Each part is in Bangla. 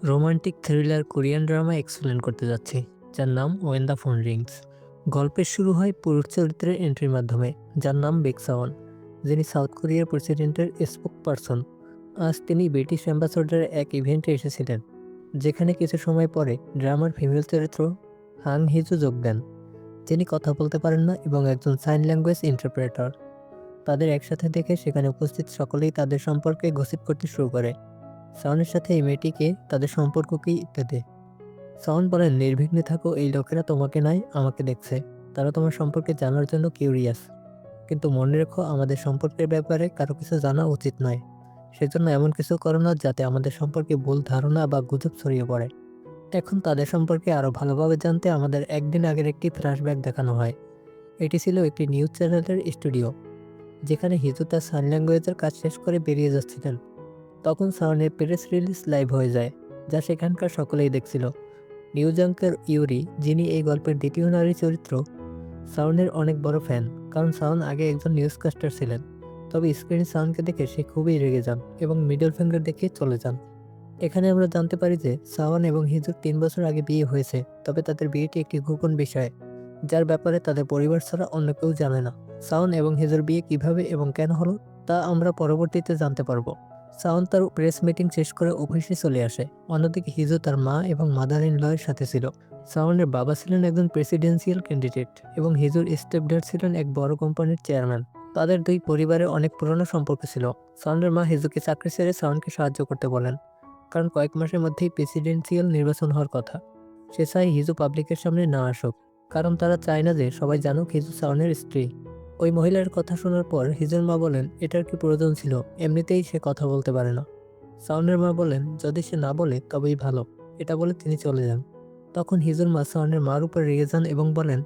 Romantic thriller Korean drama explain করতে যাচ্ছি, যার নাম ওয়েন দ্য ফোন রিংস। গল্পের শুরু হয় পুরুষ চরিত্রের এন্ট্রির মাধ্যমে, যার নাম বেক সাওন, যিনি সাউথ কোরিয়ার প্রেসিডেন্টের স্পোক পারসন। আজ তিনি ব্রিটিশ অ্যাম্বাসেডারের এক ইভেন্টে এসেছিলেন, যেখানে কিছু সময় পরে ড্রামার ফিমেল চরিত্র হাং হিজু যোগ দেন, যিনি কথা বলতে পারেন না এবং একজন সাইন ল্যাঙ্গুয়েজ ইন্টারপ্রেটার। তাদের একসাথে দেখে সেখানে উপস্থিত সকলেই তাদের সম্পর্কে গসিপ করতে শুরু করে, সাওনের সাথে এই মেয়েটিকে, তাদের সম্পর্ককে ইত্যাদি। সাওন বলেন, নির্বিঘ্নে থাকো, এই লোকেরা তোমাকে নয় আমাকে দেখছে। তারা তোমার সম্পর্কে জানার জন্য কিউরিয়াস। কিন্তু মনে রেখো, আমাদের সম্পর্কের ব্যাপারে কারো কিছু জানা উচিত নয়। সেজন্য এমন কিছু করো না যাতে আমাদের সম্পর্কে ভুল ধারণা বা গুজব ছড়িয়ে পড়ে। এখন তাদের সম্পর্কে আরও ভালোভাবে জানতে আমাদের একদিন আগের একটি ফ্ল্যাশব্যাক দেখানো হয়। এটি ছিল একটি নিউজ চ্যানেলের স্টুডিও, যেখানে হিজু তার সাইন ল্যাঙ্গুয়েজের কাজ শেষ করে বেরিয়ে যাচ্ছিলেন। তখন সাওনের প্রেস রিলিজ লাইভ হয়ে যায়, যা সেখানকার সকলেই দেখছিল। নিউজ অ্যাঙ্কর ইউরি, যিনি এই গল্পের দ্বিতীয় নারী চরিত্র, সাওনের অনেক বড় ফ্যান, কারণ সাওন আগে একজন নিউজকাস্টার ছিলেন। তবে স্ক্রিনে সাওনকে দেখে সে খুবই রেগে যান এবং মিডল ফিঙ্গার দেখিয়ে চলে যান। এখানে আমরা জানতে পারি যে সাওন এবং হিজুর 3 বছর আগে বিয়ে হয়েছে, তবে তাদের বিয়েটি একটি গোপন বিষয়, যার ব্যাপারে তাদের পরিবার ছাড়া অন্য কেউ জানে না। সাওন এবং হিজুর বিয়ে কিভাবে এবং কেন হলো, তা আমরা পরবর্তীতে জানতে পারবো। সাওন তার প্রেস মিটিং শেষ করে অফিসে চলে আসে। অন্যদিকে হিজু তার মা এবং মাদার ইন লয়ের সাথে ছিল। সাওনের বাবা ছিলেন একজন প্রেসিডেন্সিয়াল ক্যান্ডিডেট এবং হিজুর স্টেপড্যাড ছিলেন এক বড় কোম্পানির চেয়ারম্যান। তাদের দুই পরিবারে অনেক পুরনো সম্পর্ক ছিল। সাওনের মা হিজুকে চাকরি ছেড়ে সাওনকে সাহায্য করতে বলেন, কারণ কয়েক মাসের মধ্যেই প্রেসিডেন্সিয়াল নির্বাচন হওয়ার কথা। সে চায় হিজু পাবলিকের সামনে না আসুক, কারণ তারা চায় না যে সবাই জানুক হিজু সাওনের স্ত্রী। ওই মহিলার কথা শোনার পর হিজুর মা বলেন, এটার কি প্রয়োজন ছিল, এমনিতেই সে কথা বলতে পারে না। সাওনের মা বলেন, যদি সে না বলে তবেই ভালো। এটা বলে তিনি চলে যান। তখন হিজুর মা সাওনের মার উপর রেগে যান এবং বলেন,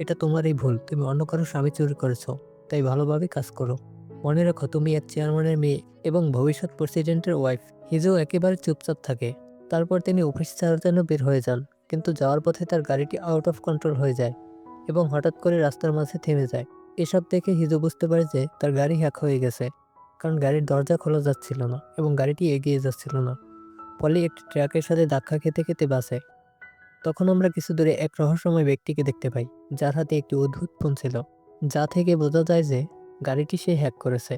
এটা তোমারই ভুল, তুমি অন্য কারো স্বামী চুরি করেছ, তাই ভালোভাবে কাজ করো। মনে রাখো, তুমি এক চেয়ারম্যানের মেয়ে এবং ভবিষ্যৎ প্রেসিডেন্টের ওয়াইফ। হিজু একেবারে চুপচাপ থাকে। তারপর তিনি অফিস ছাড়ার জন্য বের হয়ে যান, কিন্তু যাওয়ার পথে তার গাড়িটি আউট অফ কন্ট্রোল হয়ে যায় এবং হঠাৎ করে রাস্তার মাঝে থেমে যায়। এসব দেখে হিজু বুঝতে পারে যে তার গাড়ি হ্যাক হয়ে গেছে, কারণ গাড়ির দরজা খোলা যাচ্ছিল না এবং গাড়িটি এগিয়ে যাচ্ছিল না। ফলে একটি ট্রাকের সাথে ধাক্কা খেতে খেতে বাসে। তখন আমরা কিছু দূরে এক রহস্যময় ব্যক্তিকে দেখতে পাই, যার হাতে একটি অদ্ভুত ফোন ছিল, যা থেকে বোঝা যায় যে গাড়িটি সে হ্যাক করেছে।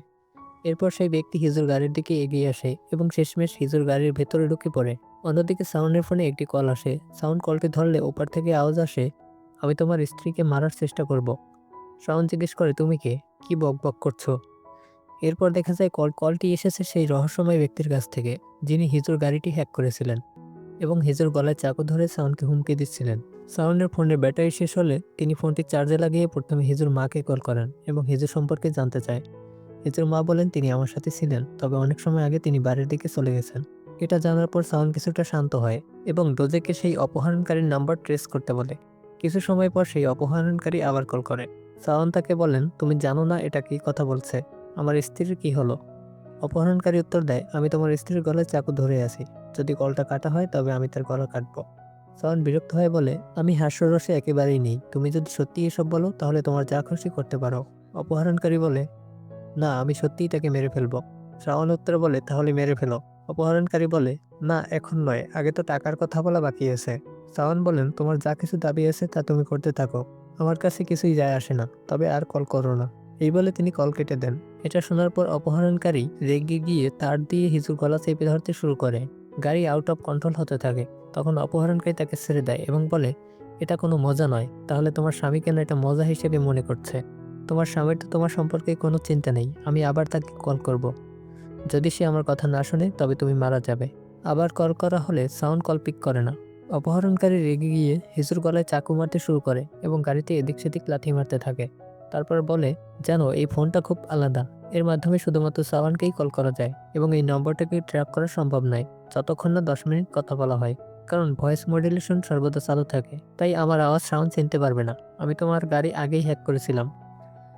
এরপর সেই ব্যক্তি হিজুর গাড়ির দিকে এগিয়ে আসে এবং শেষমেশ হিজুর গাড়ির ভেতরে ঢুকে পড়ে। অন্যদিকে সাউন্ডের ফোনে একটি কল আসে। সাউন্ড কলটি ধরলে ওপার থেকে আওয়াজ আসে, আমি তোমার স্ত্রীকে মারার চেষ্টা করব। সাউন্ড জিজ্ঞেস করে, তুমি কে, কি বক বক করছো? এরপর দেখা যায় কলটি এসেছে সেই রহস্যময় ব্যক্তির কাছ থেকে, যিনি হিজুর গাড়িটি হ্যাক করেছিলেন এবং হিজুর গলায় চাকু ধরে সাউন্ডকে হুমকি দিচ্ছিলেন। সাউন্ডের ফোনের ব্যাটারি শেষ হলে তিনি ফোনটি চার্জে লাগিয়ে প্রথমে হিজুর মাকে কল করেন এবং হিজুর সম্পর্কে জানতে চায়। হিজুর মা বলেন, তিনি আমার সাথে ছিলেন, তবে অনেক সময় আগে তিনি বাড়ির দিকে চলে গেছেন। এটা জানার পর সাউন্ড কিছুটা শান্ত হয় এবং ডোজেকে সেই অপহরণকারীর নাম্বার ট্রেস করতে বলে। কিছু সময় পর সেই অপহরণকারী আবার কল করে। সাউন্ড তাকে বলেন, তুমি জানো না এটা কি কথা বলছে, আমার স্ত্রীর কি হলো? অপহরণকারী উত্তর দেয়, আমি তোমার স্ত্রীর গলায় চাকু ধরে আছি, যদি কলটা কাটা হয় তবে আমি তার গলা কাটবো। সাউন্ড বিরক্ত হয়ে বলে, আমি হাস্যরসে একেবারেই নেই, তুমি যদি সত্যি এসব বলো তাহলে তোমার যা খুশি করতে পারো। অপহরণকারী বলে, না, আমি সত্যিই তাকে মেরে ফেলবো। শাওন উত্তর বলে, তাহলে মেরে ফেলো। অপহরণকারী বলে, না এখন নয়, আগে তো টাকার কথা বলা বাকি আছে। শাওন বলেন, তোমার যা কিছু দাবি আছে তা তুমি করতে থাকো, আমার কাছে কিছুই যায় আসে না, তবে আর কল করো না। এই বলে তিনি কল কেটে দেন। এটা শোনার পর অপহরণকারী রেগে গিয়ে তার দিয়ে হিজুর গলা চেপে ধরতে শুরু করে। গাড়ি আউট অফ কন্ট্রোল হতে থাকে। তখন অপহরণকারী তাকে ছেড়ে দেয় এবং বলে, এটা কোনো মজা নয়, তাহলে তোমার স্বামী কেন এটা মজা হিসেবে মনে করছে? তোমার স্বামীর তো তোমার সম্পর্কে কোনো চিন্তা নেই, আমি আবার তাকে কল করব। যদি সে আমার কথা না শোনে তবে তুমি মারা যাবে। আবার কল করা হলে সাউন্ড কল পিক করে না। অপহরণকারী রেগে গিয়ে হিজুর গলায় চাকু মারতে শুরু করে এবং গাড়িতে এদিক সেদিক লাথি মারতে থাকে। তারপর বলে, জানো এই ফোনটা খুব আলাদা, এর মাধ্যমে শুধুমাত্র সাওয়ানকেই কল করা যায় এবং এই নম্বরটাকে ট্র্যাক করা সম্ভব নয় যতক্ষণ না 10 মিনিট কথা বলা হয়, কারণ ভয়েস মডুলেশন সর্বদা চালু থাকে, তাই আমার আওয়াজ সাউন্ড চিনতে পারবে না। আমি তোমার গাড়ি আগেই হ্যাক করেছিলাম,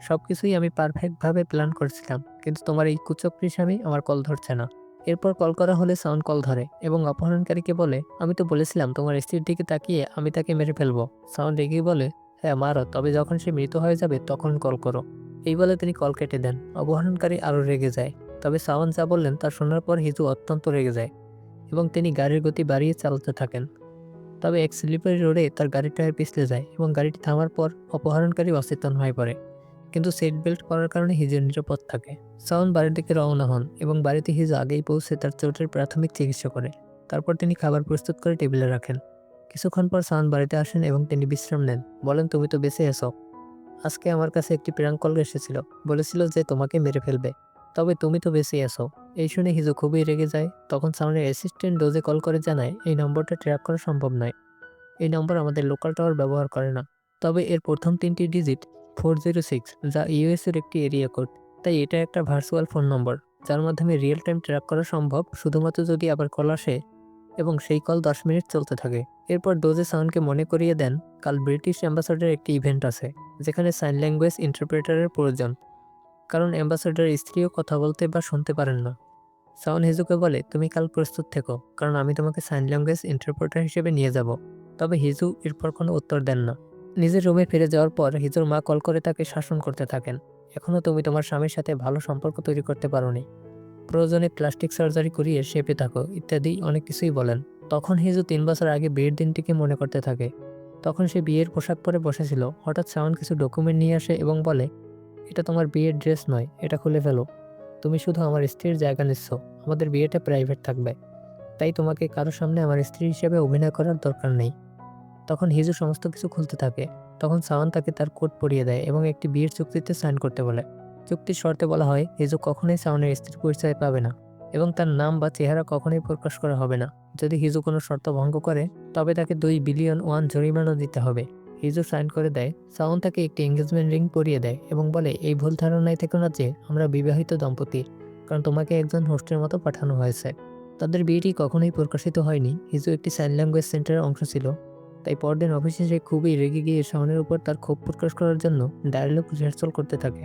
সবকিছুই আমি পারফেক্টভাবে প্ল্যান করেছিলাম, কিন্তু তোমার এই কুচক্রী স্বামী আমার কল ধরছে না। এরপর কল করা হলে সাউন্ড কল ধরে এবং অপহরণকারীকে বলে, আমি তো বলেছিলাম তোমার স্ত্রীর দিকে তাকিয়ে আমি তাকে মেরে ফেলবো। সাউন্ড রেগে বলে, হ্যাঁ মারো, তবে যখন সে মৃত হয়ে যাবে তখন কল করো। এই বলে তিনি কল কেটে দেন। অপহরণকারী আরও রেগে যায়, তবে সাউন্ড যা বললেন তা শোনার পর হিজু অত্যন্ত রেগে যায়। এবং তিনি গাড়ির গতি বাড়িয়ে চালাতে থাকেন। তবে এক স্লিপারি রোডে তার গাড়ির টায়ার পিছলে যায় এবং গাড়িটি থামার পর অপহরণকারী অচেতন হয়ে পড়ে, কিন্তু সিট বেল্ট করার কারণে হিজু নিরাপদ থাকে। শাওন বাড়ির দিকে রওনা হন এবং বাড়িতে হিজু আগেই পৌঁছে তার চোটের প্রাথমিক চিকিৎসা করে। তারপর তিনি খাবার প্রস্তুত করে টেবিলে রাখেন। কিছুক্ষণ পর শাওন বাড়িতে আসেন এবং তিনি বিশ্রাম নেন। বলেন, তুমি তো বেঁচে আছো। আজকে আমার কাছে একটি প্র্যাঙ্ক কল এসেছিল, বলেছিল যে তোমাকে মেরে ফেলবে, তবে তুমি তো বেঁচে আছো। এই শুনে হিজু খুবই রেগে যায়। তখন শাওনের অ্যাসিস্ট্যান্ট ডোজে কল করে জানায় এই নম্বরটা ট্র্যাক করা সম্ভব নয়। এই নম্বর আমাদের লোকাল টাওয়ার ব্যবহার করে না। তবে এর প্রথম 3টি ডিজিট 406, যা ইউএস এর একটি এরিয়া কোড। তাই এটা একটা ভার্চুয়াল ফোন নম্বর, যার মাধ্যমে রিয়েল টাইম ট্র্যাক করা সম্ভব, শুধুমাত্র যদি আবার কল আসে এবং সেই কল 10 মিনিট চলতে থাকে। এরপর ডোজে সাউন্ডকে মনে করিয়ে দেন কাল ব্রিটিশ অ্যাম্বাসাডারের একটি ইভেন্ট আছে, যেখানে সাইন ল্যাঙ্গুয়েজ ইন্টারপ্রেটারের প্রয়োজন, কারণ অ্যাম্বাসাডারের স্ত্রীও কথা বলতে বা শুনতে পারেন না। সাউন হিজুকে বলে, তুমি কাল প্রস্তুত থেকো, কারণ আমি তোমাকে সাইন ল্যাঙ্গুয়েজ ইন্টারপ্রেটার হিসেবে নিয়ে যাব। তবে হিজু এরপর কোনো উত্তর দেন না। নিজের রুমে ফিরে যাওয়ার পর হিজুর মা কল করে তাকে শাসন করতে থাকেন। এখনও তুমি তোমার স্বামীর সাথে ভালো সম্পর্ক তৈরি করতে পারোনি, প্রয়োজনে প্লাস্টিক সার্জারি করিয়ে শেপে থাকো, ইত্যাদি অনেক কিছুই বলেন। তখন হিজু 3 বছর আগে বিয়ের দিনটিকে মনে করতে থাকে। তখন সে বিয়ের পোশাক পরে বসেছিল। হঠাৎ সাউন কিছু ডকুমেন্ট নিয়ে আসে এবং বলে, এটা তোমার বিয়ের ড্রেস নয়, এটা খুলে ফেলো। তুমি শুধু আমার স্ত্রীর জায়গা নিচ্ছ, আমাদের বিয়েটা প্রাইভেট থাকবে, তাই তোমাকে কারোর সামনে আমার স্ত্রী হিসেবে অভিনয় করার দরকার নেই। তখন হিজু সমস্ত কিছু খুলতে থাকে। তখন সাওয়ান তাকে তার কোট পরিয়ে দেয় এবং একটি বিয়ের চুক্তিতে সাইন করতে বলে। চুক্তির শর্তে বলা হয় হিজু কখনোই সাওয়ানের স্ত্রীর পরিচয় পাবে না এবং তার নাম বা চেহারা কখনোই প্রকাশ করা হবে না। যদি হিজু কোনো শর্ত ভঙ্গ করে, তবে তাকে 2 বিলিয়ন ওয়ান জরিমানা দিতে হবে। হিজু সাইন করে দেয়। সাওয়ান তাকে একটি এঙ্গেজমেন্ট রিং পরিয়ে দেয় এবং বলে, এই ভুল ধারণায় থেকো না যে আমরা বিবাহিত দম্পতি, কারণ তোমাকে একজন হোস্টের মতো পাঠানো হয়েছে। তাদের বিয়েটি কখনোই প্রকাশিত হয়নি। হিজু একটি সাইন ল্যাঙ্গুয়েজ সেন্টারের অংশ ছিল, তাই পরদিন অফিসে সে খুবই রেগে গিয়ে শাওনের উপর তার ক্ষোভ প্রকাশ করার জন্য ডায়ালগ রিহার্সাল করতে থাকে।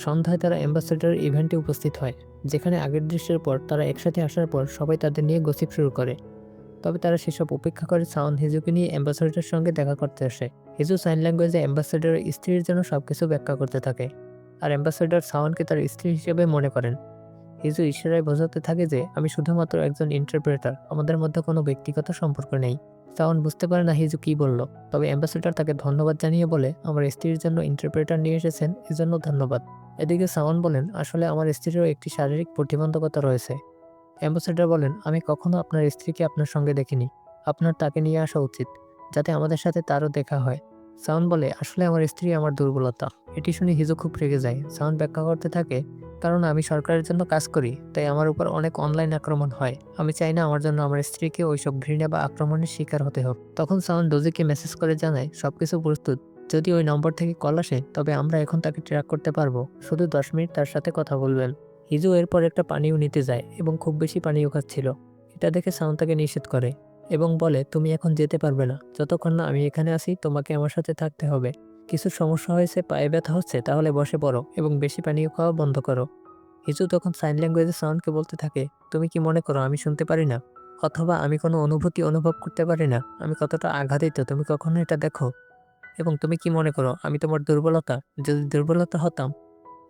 সন্ধ্যায় তারা অ্যাম্বাসেডার ইভেন্টে উপস্থিত হয়, যেখানে আগের দৃশ্যের পর তারা একসাথে আসার পর সবাই তাদের নিয়ে গসিপ শুরু করে। তবে তারা সেসব উপেক্ষা করে সাউন হিজুকে নিয়ে অ্যাম্বাসেডারের সঙ্গে দেখা করতে আসে। হিজু সাইন ল্যাঙ্গুয়েজে অ্যাম্বাসেডারের স্ত্রীর জন্য সবকিছু ব্যাখ্যা করতে থাকে, আর অ্যাম্বাসেডার সাউনকে তার স্ত্রী হিসেবে মনে করেন। হিজু ইশারায় বোঝাতে থাকে যে আমি শুধুমাত্র একজন ইন্টারপ্রেটার, আমাদের মধ্যে কোনো ব্যক্তিগত সম্পর্ক নেই। সাউন বুঝতে পারে না হিজু কি বলল, তবে অ্যাম্বাসেডার তাকে ধন্যবাদ জানিয়ে বলে, আমার স্ত্রীর জন্য ইন্টারপ্রেটার নিয়ে এসেছেন, এজন্য ধন্যবাদ। এদিকে সাউন বলেন, আসলে আমার স্ত্রীরও একটি শারীরিক প্রতিবন্ধকতা রয়েছে। অ্যাম্বাসেডর বলেন, আমি কখনো আপনার স্ত্রীকে আপনার সঙ্গে দেখিনি, আপনার তাকে নিয়ে আসা উচিত, যাতে আমাদের সাথে তারও দেখা হয়। সাউন বলে, আসলে আমার স্ত্রী আমার দুর্বলতা। এটি শুনে হিজু খুব রেগে যায়। সাউন ব্যাখ্যা করতে থাকে, কারণ আমি সরকারের জন্য কাজ করি, তাই আমার উপর অনেক অনলাইন আক্রমণ হয়। আমি চাই না আমার জন্য আমার স্ত্রীকে ওইসব ঘৃণা বা আক্রমণের শিকার হতে হোক। তখন সাউন ডোজিকে মেসেজ করে জানায়, সবকিছু প্রস্তুত, যদি ওই নম্বর থেকে কল আসে তবে আমরা এখন তাকে ট্র্যাক করতে পারবো, শুধু 10 মিনিট তার সাথে কথা বলবেন। হিজু এরপর একটা পানিও নিতে যায় এবং খুব বেশি পানিও খাচ্ছিল। এটা দেখে সাউন তাকে নিষেধ করে এবং বলে, তুমি এখন যেতে পারবে না, যতক্ষণ না আমি এখানে আসি তোমাকে আমার সাথে থাকতে হবে। কিছু সমস্যা হয়েছে, পায়ে ব্যথা হচ্ছে, তাহলে বসে পড়ো এবং বেশি পানীয় খাওয়া বন্ধ করো। হিজু তখন সাইন ল্যাঙ্গুয়েজে সাউন্ডকে বলতে থাকে, তুমি কি মনে করো আমি শুনতে পারি না, অথবা আমি কোনো অনুভূতি অনুভব করতে পারি না? আমি কতটা আঘাতিত তুমি কখনো এটা দেখো? এবং তুমি কি মনে করো আমি তোমার দুর্বলতা? যদি দুর্বলতা হতাম,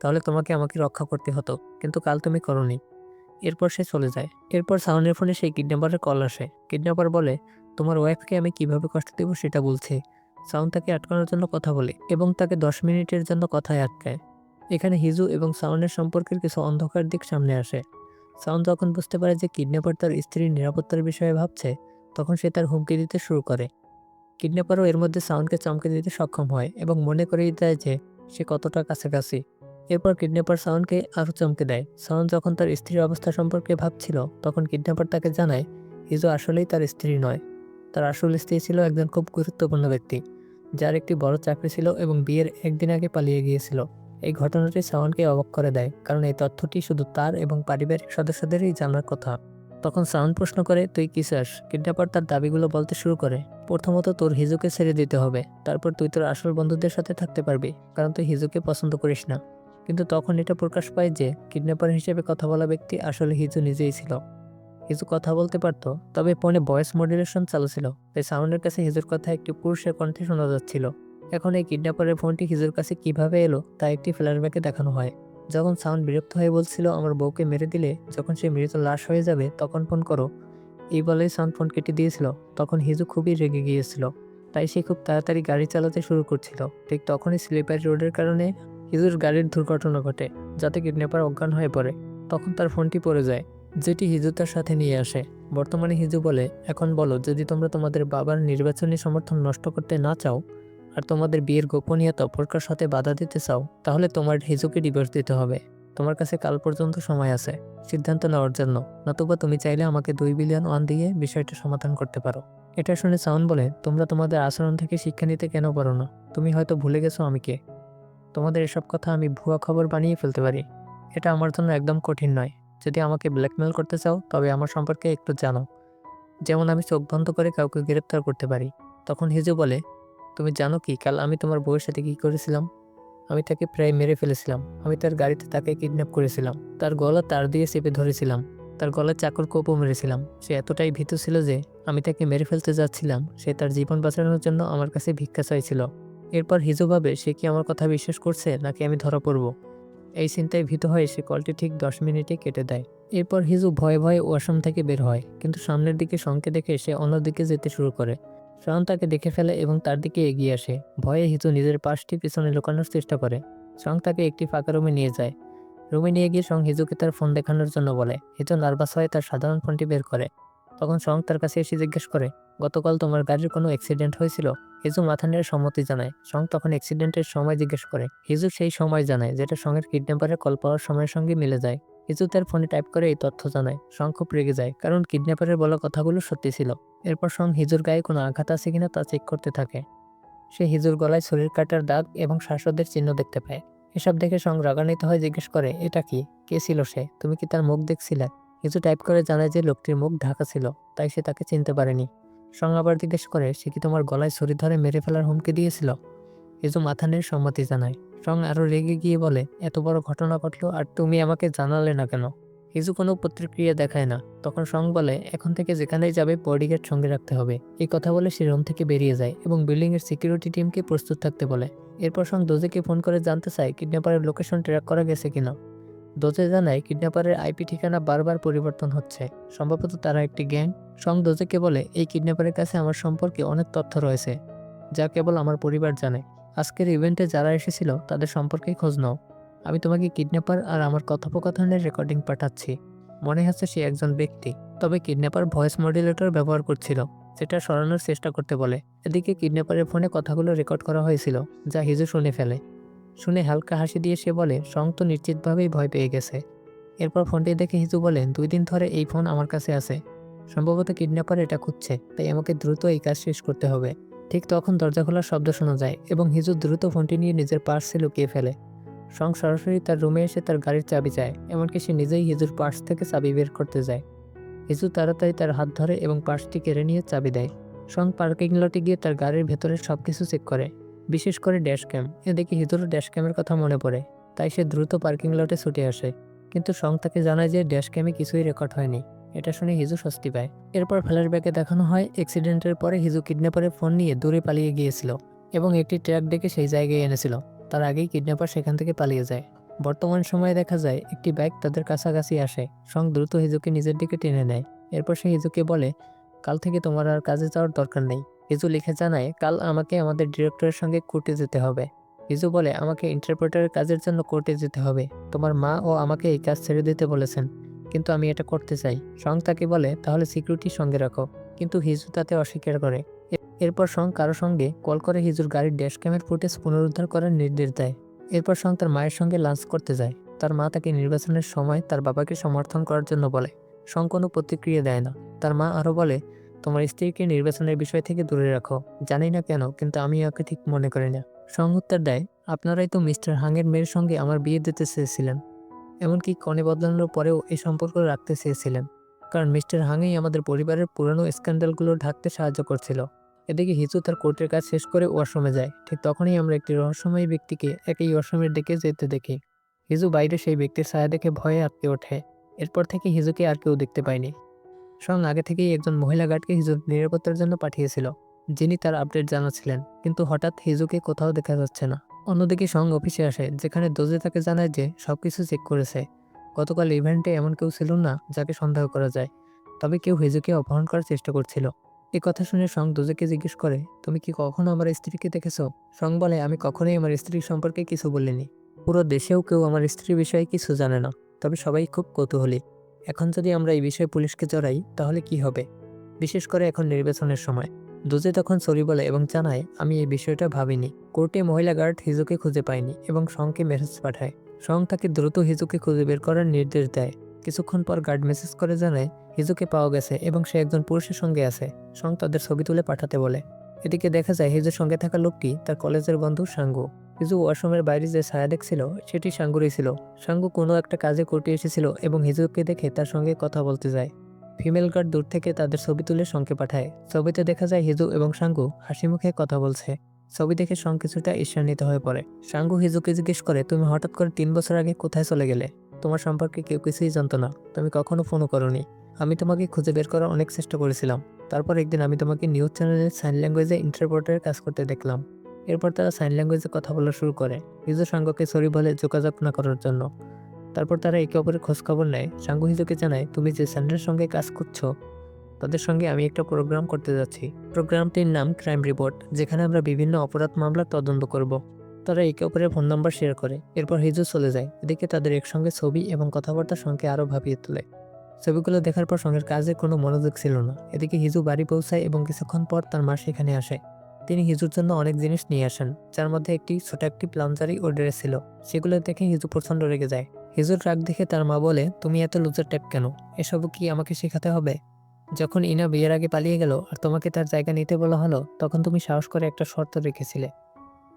তাহলে তোমাকে আমাকে রক্ষা করতে হতো, কিন্তু কাল তুমি করোনি। এরপর সে চলে যায়। এরপর সাউনের ফোনে সেই কিডন্যাপারের কল আসে। কিডন্যাপার বলে, তোমার ওয়াইফকে আমি কিভাবে কষ্ট দেব সেটা বলছি। সাউন তাকে আটকানোর জন্য কথা বলে এবং তাকে 10 মিনিটের জন্য কথায় আটকায়। এখানে হিজু এবং সাউনের সম্পর্কের কিছু অন্ধকার দিক সামনে আসে। সাউন যখন বুঝতে পারে যে কিডন্যাপার তার স্ত্রীর নিরাপত্তার বিষয়ে ভাবছে, তখন সে তার হুমকি দিতে শুরু করে। কিডন্যাপারও এর মধ্যে সাউন্ডকে চমকে দিতে সক্ষম হয় এবং মনে করিয়ে দেয় যে সে কতটা কাছাকাছি। এরপর কিডন্যাপার সাউন্ডকে আরও চমকে দেয়। সাউন্ড যখন তার স্ত্রীর অবস্থা সম্পর্কে ভাবছিল, তখন কিডন্যাপার তাকে জানায় হিজু আসলেই তার স্ত্রী নয়। তার আসল স্ত্রী ছিল একজন খুব গুরুত্বপূর্ণ ব্যক্তি, যার একটি বড় চাকরি ছিল এবং বিয়ের একদিন আগে পালিয়ে গিয়েছিল। এই ঘটনাটি সাউন্ডকে অবাক করে দেয়, কারণ এই তথ্যটি শুধু তার এবং পারিবারিক সদস্যদেরই জানার কথা। তখন সাউন্ড প্রশ্ন করে, তুই কি চাস? কিডন্যাপার তার দাবিগুলো বলতে শুরু করে। প্রথমত, তোর হিজুকে ছেড়ে দিতে হবে, তারপর তুই তোর আসল বন্ধুদের সাথে থাকতে পারবি, কারণ তুই হিজুকে পছন্দ করিস না। কিন্তু তখন এটা প্রকাশ পায় যে কিডন্যাপার হিসেবে কথা বলা ব্যক্তি আসলে হিজু নিজেই ছিল। হিজু কথা বলতে পারত, তবে ফোনে ভয়েস মডুলেশন চালু ছিল, তাই সাউন্ডের কাছে হিজুর কথা একটি পুরুষের কণ্ঠে শোনা যাচ্ছিল। এখন এই কিডন্যাপারের ফোনটি হিজুর কাছে কিভাবে এলো তা একটি ফ্ল্যাশব্যাকে দেখানো হয়। যখন সাউন্ড বিরক্ত হয়ে বলছিল, আমার বউকে মেরে দিলে যখন সে মৃত লাশ হয়ে যাবে তখন ফোন করো, এই বলেই সান ফোন কেটে দিয়েছিল। তখন হিজু খুবই রেগে গিয়েছিল, তাই সে খুব তাড়াতাড়ি গাড়ি চালাতে শুরু করছিল। ঠিক তখনই স্লিপারি রোডের কারণে হিজুর গাড়ির দুর্ঘটনা ঘটে, যাতে কিডন্যাপার অজ্ঞান হয়ে পড়ে। তখন তার ফোনটি পড়ে যায়, যেটি হিজু তার সাথে নিয়ে আসে। বর্তমানে হিজু বলে, এখন বলো, যদি তোমরা তোমাদের বাবার নির্বাচনী সমর্থন নষ্ট করতে না চাও আর তোমাদের বিয়ের গোপনীয়তা প্রকার সাথে বাধা দিতে চাও, তাহলে তোমার হিজুকে ডিভোর্স দিতে হবে। তোমার কাছে কাল পর্যন্ত সময় আছে সিদ্ধান্ত নেওয়ার জন্য, নতুবা তুমি চাইলে আমাকে 2 বিলিয়ন ওয়ান দিয়ে বিষয়টা সমাধান করতে পারো। এটা শুনে সাউন বলে, তোমরা তোমাদের আচরণ থেকে শিক্ষা নিতে কেন পারো না? তুমি হয়তো ভুলে গেছো আমি কে। তোমাদের এসব কথা আমি ভুয়া খবর বানিয়ে ফেলতে পারি। এটা আমার জন্য একদম কঠিন নয়। যদি আমাকে ব্ল্যাকমেল করতে চাও তবে আমার সম্পর্কে একটু জানো, যেমন আমি চোখ বন্ধ করে কাউকে গ্রেপ্তার করতে পারি। তখন হিজু বলে, তুমি জানো কি কাল আমি তোমার বউয়ের সাথে কি করেছিলাম? আমি তাকে প্রায় মেরে ফেলেছিলাম। আমি তার গাড়িতে তাকে কিডন্যাপ করেছিলাম, তার গলা তার দিয়ে চেপে ধরেছিলাম, তার গলায় চাকুর কোপও মেরেছিলাম। সে এতটাই ভীতু ছিল যে আমি তাকে মেরে ফেলতে যাচ্ছিলাম, সে তার জীবন বাঁচানোর জন্য আমার কাছে ভিক্ষা চাইছিল। এরপর হিজু ভাবে সে কি আমার কথা বিশ্বাস করছে নাকি আমি ধরা পড়ব। এই চিন্তায় ভীত হয়ে সে কলটি ঠিক 10 মিনিটে কেটে দেয়। এরপর হিজু ভয়ে ভয়ে ওয়াশরুম থেকে বের হয়, কিন্তু সামনের দিকে শংকে দেখে সে অন্যদিকে যেতে শুরু করে। শাওন তাকে দেখে ফেলে এবং তার দিকে এগিয়ে আসে। ভয়ে হিজু নিজের পাশটি পিছনে লুকানোর চেষ্টা করে। শং তাকে একটি ফাঁকা রুমে নিয়ে যায়। রুমে নিয়ে গিয়ে শং হিজুকে তার ফোন দেখানোর জন্য বলে। হিজু নার্ভাস হয়ে তার সাধারণ ফোনটি বের করে। তখন শং তার কাছে এসে জিজ্ঞেস করে, গতকাল তোমার গাড়ির কোনো অ্যাক্সিডেন্ট হয়েছিল? হিজু মাথা নেড়ে সম্মতি জানায়। শং তখন অ্যাক্সিডেন্টের সময় জিজ্ঞেস করে। হিজু সেই সময় জানায় যেটা শংয়ের কিডন্যাপারের কল পাওয়ার সময়ের সঙ্গে মিলে যায়। হিজু তার ফোনে টাইপ করে এই তথ্য জানায়। শং খুব রেগে যায়, কারণ কিডন্যাপারের বলা কথাগুলো সত্যি ছিল। এরপর শং হিজুর গায়ে কোনো আঘাত আছে কিনা তা চেক করতে থাকে। সে হিজুর গলায় ছুরির কাটার দাগ এবং শ্বাসরোধের চিহ্ন দেখতে পায়। এসব দেখে শং রাগান্বিত হয়ে জিজ্ঞেস করে, এটা কি? কে ছিল সে? তুমি কি তার মুখ দেখছিলে? হিজু টাইপ করে জানায় যে লোকটির মুখ ঢাকা ছিল, তাই সে তাকে চিনতে পারেনি। শং আবার জিজ্ঞেস করে, সে কি তোমার গলায় ছুরি ধরে মেরে ফেলার হুমকি দিয়েছিল? হিজু মাথা নেড়ে সম্মতি জানায়। শং আরও রেগে গিয়ে বলে, এত বড় ঘটনা ঘটলো আর তুমি আমাকে জানালে না কেন? হিজু কোনো প্রতিক্রিয়া দেখায় না। তখন শং বলে, এখন থেকে যেখানেই যাবে বডিগার্ড সঙ্গে রাখতে হবে। এই কথা বলে সে রুম থেকে বেরিয়ে যায় এবং বিল্ডিংয়ের সিকিউরিটি টিমকে প্রস্তুত থাকতে বলে। এরপর শং দোজেকে ফোন করে জানতে চায় কিডন্যাপারের লোকেশন ট্র্যাক করা গেছে কিনা। দোজে জানায় কিডন্যাপারের আইপি ঠিকানা বারবার পরিবর্তন হচ্ছে, সম্ভবত তারা একটি গ্যাং। শং দোজেকে বলে, এই কিডন্যাপারের কাছে আমার সম্পর্কে অনেক তথ্য রয়েছে, যা কেবল আমার পরিবার জানে। আজকের ইভেন্টে যারা এসেছিল তাদের সম্পর্কে খোঁজ নাও। আমি তোমাকে কিডন্যাপার আর আমার কথোপকথনের রেকর্ডিং পাঠাচ্ছি। মনে হচ্ছে সে একজন ব্যক্তি, তবে কিডন্যাপার ভয়েস মডুলেটর ব্যবহার করছিল, যেটা সরানোর চেষ্টা করতে বলে। এদিকে কিডন্যাপারের ফোনে কথাগুলো রেকর্ড করা হয়েছিল, যা হিজু শুনে ফেলে। শুনে হালকা হাসি দিয়ে সে বলে, শং তো নিশ্চিতভাবেই ভয় পেয়ে গেছে। এরপর ফোনটি দেখে হিজু বলে, 2 দিন ধরে এই ফোন আমার কাছে আছে। সম্ভবত কিডন্যাপার এটা খুঁজছে, তাই আমাকে দ্রুত এই কাজ শেষ করতে হবে। ঠিক তখন দরজা খোলার শব্দ শোনা যায় এবং হিজু দ্রুত ফোনটি নিয়ে নিজের পার্সে লুকিয়ে ফেলে। শং সরাসরি তার রুমে এসে তার গাড়ির চাবি চায়, এমনকি সে নিজেই হিজুর পার্স থেকে চাবি বের করতে যায়। হিজু তাড়াতাড়ি তার হাত ধরে এবং পার্সটি কেড়ে নিয়ে চাবি দেয়। শং পার্কিং লটে গিয়ে তার গাড়ির ভেতরে সবকিছু চেক করে, বিশেষ করে ড্যাশ ক্যাম। এদিকে হিজুর ড্যাশ ক্যামের কথা মনে পড়ে, তাই সে দ্রুত পার্কিং লটে ছুটে আসে। কিন্তু শং তাকে জানায় যে ড্যাশ ক্যামে কিছুই রেকর্ড হয়নি। এটা শুনে হিজু স্বস্তি পায়। এরপর ফ্ল্যাশব্যাকে দেখানো হয় অ্যাক্সিডেন্টের পরে হিজু কিডন্যাপারের ফোন নিয়ে দূরে পালিয়ে গিয়েছিল এবং একটি ট্রাক ডেকে সেই জায়গায় এনেছিল। তার আগেই কিডন্যাপার সেখান থেকে পালিয়ে যায়। বর্তমান সময়ে দেখা যায় একটি বাইক তাদের কাছাকাছি আসে। শং দ্রুত হিজুকে নিজের দিকে টেনে নেয়। এরপর সে হিজুকে বলে, কাল থেকে তোমার আর কাজে যাওয়ার দরকার নেই। হিজু লিখে জানায়, কাল আমাকে আমাদের ডিরেক্টরের সঙ্গে কোর্টে যেতে হবে। হিজু বলে, আমাকে ইন্টারপ্রেটারের কাজের জন্য কোর্টে যেতে হবে। তোমার মা ও আমাকে এই কাজ ছেড়ে দিতে বলেছেন, কিন্তু আমি এটা করতে চাই। শং তাকে বলে, তাহলে সিকিউরিটি সঙ্গে রাখো, কিন্তু হিজু তাতে অস্বীকার করে। এরপর শং কারো সঙ্গে কল করে হিজুর গাড়ির ড্যাশ ক্যামের ফুটেজ পুনরুদ্ধার করার নির্দেশ দেয়। এরপর শং তার মায়ের সঙ্গে লাঞ্চ করতে যায়। তার মা তাকে নির্বাচনের সময় তার বাবাকে সমর্থন করার জন্য বলে। শং কোনো প্রতিক্রিয়া দেয় না। তার মা আরও বলে, তোমার স্ত্রীকে নির্বাচনের বিষয় থেকে দূরে রাখো। জানি না কেন, কিন্তু আমি ওকে ঠিক মনে করি না। শং উত্তর দেয়, আপনারাই তো মিস্টার হাংয়ের মেয়ের সঙ্গে আমার বিয়ে দিতে চেয়েছিলেন, এমনকি কনে বদলানোর পরেও এই সম্পর্ক রাখতে চেয়েছিলেন, কারণ মিস্টার হাংই আমাদের পরিবারের পুরনো স্ক্যান্ডালগুলো ঢাকতে সাহায্য করছিল। এদিকে হিজু তার কোর্টের কাজ শেষ করে ওয়াশরুমে যায়। ঠিক তখনই আমরা একটি রহস্যময়ী ব্যক্তিকে একই ওয়াশরুমের দিকে যেতে দেখি। হিজু বাইরে সেই ব্যক্তির ছায়া দেখে ভয়ে আটকে ওঠে। এরপর থেকে হিজুকে আর কেউ দেখতে পায়নি। শং আগে থেকেই একজন মহিলা গার্ডকে হিজুর নিরাপত্তার জন্য পাঠিয়েছিল, যিনি তার আপডেট জানাচ্ছিলেন, কিন্তু হঠাৎ হিজুকে কোথাও দেখা যাচ্ছে না। অন্যদিকে শং অফিসে আসে, যেখানে দোজে তাকে জানায় যে সবকিছু চেক করেছে। গতকাল ইভেন্টে এমন কেউ ছিল না যাকে সন্দেহ করা যায়। তবে কেউ হিজুকে অপহরণ করার চেষ্টা করছিল। এ কথা শুনে সং দোজেকে জিজ্ঞেস করে, তুমি কি কখনো আমার স্ত্রীকে দেখেছো? সং বলে, আমি কখনোই আমার স্ত্রী সম্পর্কে কিছু বলিনি। পুরো দেশেও কেউ আমার স্ত্রীর বিষয়ে কিছু জানে না, তবে সবাই খুব কৌতূহলী। এখন যদি আমরা এই বিষয়ে পুলিশকে জড়াই তাহলে কি হবে, বিশেষ করে এখন নির্বাচনের সময়। দোজে তখন সরি বলে এবং জানায়, আমি এই বিষয়টা ভাবিনি। কোর্টে মহিলা গার্ড হিজুকে খুঁজে পায়নি এবং সংকে মেসেজ পাঠায়। সং তাকে দ্রুত হিজুকে খুঁজে বের করার নির্দেশ দেয়। কিছুক্ষণ পর গার্ড মেসেজ করে জানায় হিজুকে পাওয়া গেছে এবং সে একজন পুরুষের সঙ্গে আছে। সং তাদের ছবি তুলে পাঠাতে বলে। এদিকে দেখা যায় হিজুর সঙ্গে থাকা লোকটি তার কলেজের বন্ধু সাঙ্গু। হিজু ওয়াশরুমের বাইরে যে ছায়া দেখছিল সেটি সাঙ্গুরই ছিল। সাঙ্গু কোনো একটা কাজে কোর্টে এসেছিল এবং হিজুকে দেখে তার সঙ্গে কথা বলতে যায়। ফিমেল গার্ড দূর থেকে তাদের ছবি তুলে সংকে পাঠায়। ছবিতে দেখা যায় হিজু এবং সাঙ্গু হাসি মুখে কথা বলছে। ছবি দেখে সং কিছুটা ঈর্ষান্বিত হয়ে পড়ে। সাঙ্গু হিজুকে জিজ্ঞেস করে, তুমি হঠাৎ করে 3 বছর আগে কোথায় চলে গেলে? তোমার সম্পর্কে কেউ কিছুই জানতো না, তুমি কখনো ফোনও করোনি। আমি তোমাকে খুঁজে বের করার অনেক চেষ্টা করেছিলাম। তারপর একদিন আমি তোমাকে নিউজ চ্যানেলে সাইন ল্যাঙ্গুয়েজে ইন্টারপ্রেটারের কাজ করতে দেখলাম। এরপর তারা সাইন ল্যাঙ্গুয়েজে কথা বলা শুরু করে। হিজু সাঙ্গুকে সরি বলে যোগাযোগ না করার জন্য। তারপর তারা একে অপরের খোঁজখবর নেয়। সাঙ্গু হিজুকে জানায়, তুমি যে সেন্টারের সঙ্গে কাজ করছো তাদের সঙ্গে আমি একটা প্রোগ্রাম করতে যাচ্ছি। প্রোগ্রামটির নাম ক্রাইম রিপোর্ট, যেখানে আমরা বিভিন্ন অপরাধ মামলার তদন্ত করব। তারা একে অপরের ফোন নাম্বার শেয়ার করে। এরপর হিজু চলে যায়। এদিকে তাদের একসঙ্গে ছবি এবং কথাবার্তা সঙ্গে আরও ভাবিয়ে তোলে। ছবিগুলো দেখার পর সঙ্গের কাজে কোনো মনোযোগ ছিল না। এদিকে হিজু বাড়ি পৌঁছায় এবং কিছুক্ষণ পর তার মা সেখানে আসে। তিনি হিজুর জন্য অনেক জিনিস নিয়ে আসেন, যার মধ্যে ছোট একটি প্লাঞ্জারি ও ড্রেস ছিল। সেগুলো দেখে হিজু প্রচণ্ড রেগে যায়। হিজুর রাগ দেখে তার মা বলে, তুমি এত লুজার টাইপ কেন? এসব কি আমাকে শেখাতে হবে? যখন ইনা বিয়ের আগে পালিয়ে গেল আর তোমাকে তার জায়গা নিতে বলা হলো, তখন তুমি সাহস করে একটা শর্ত রেখেছিলে।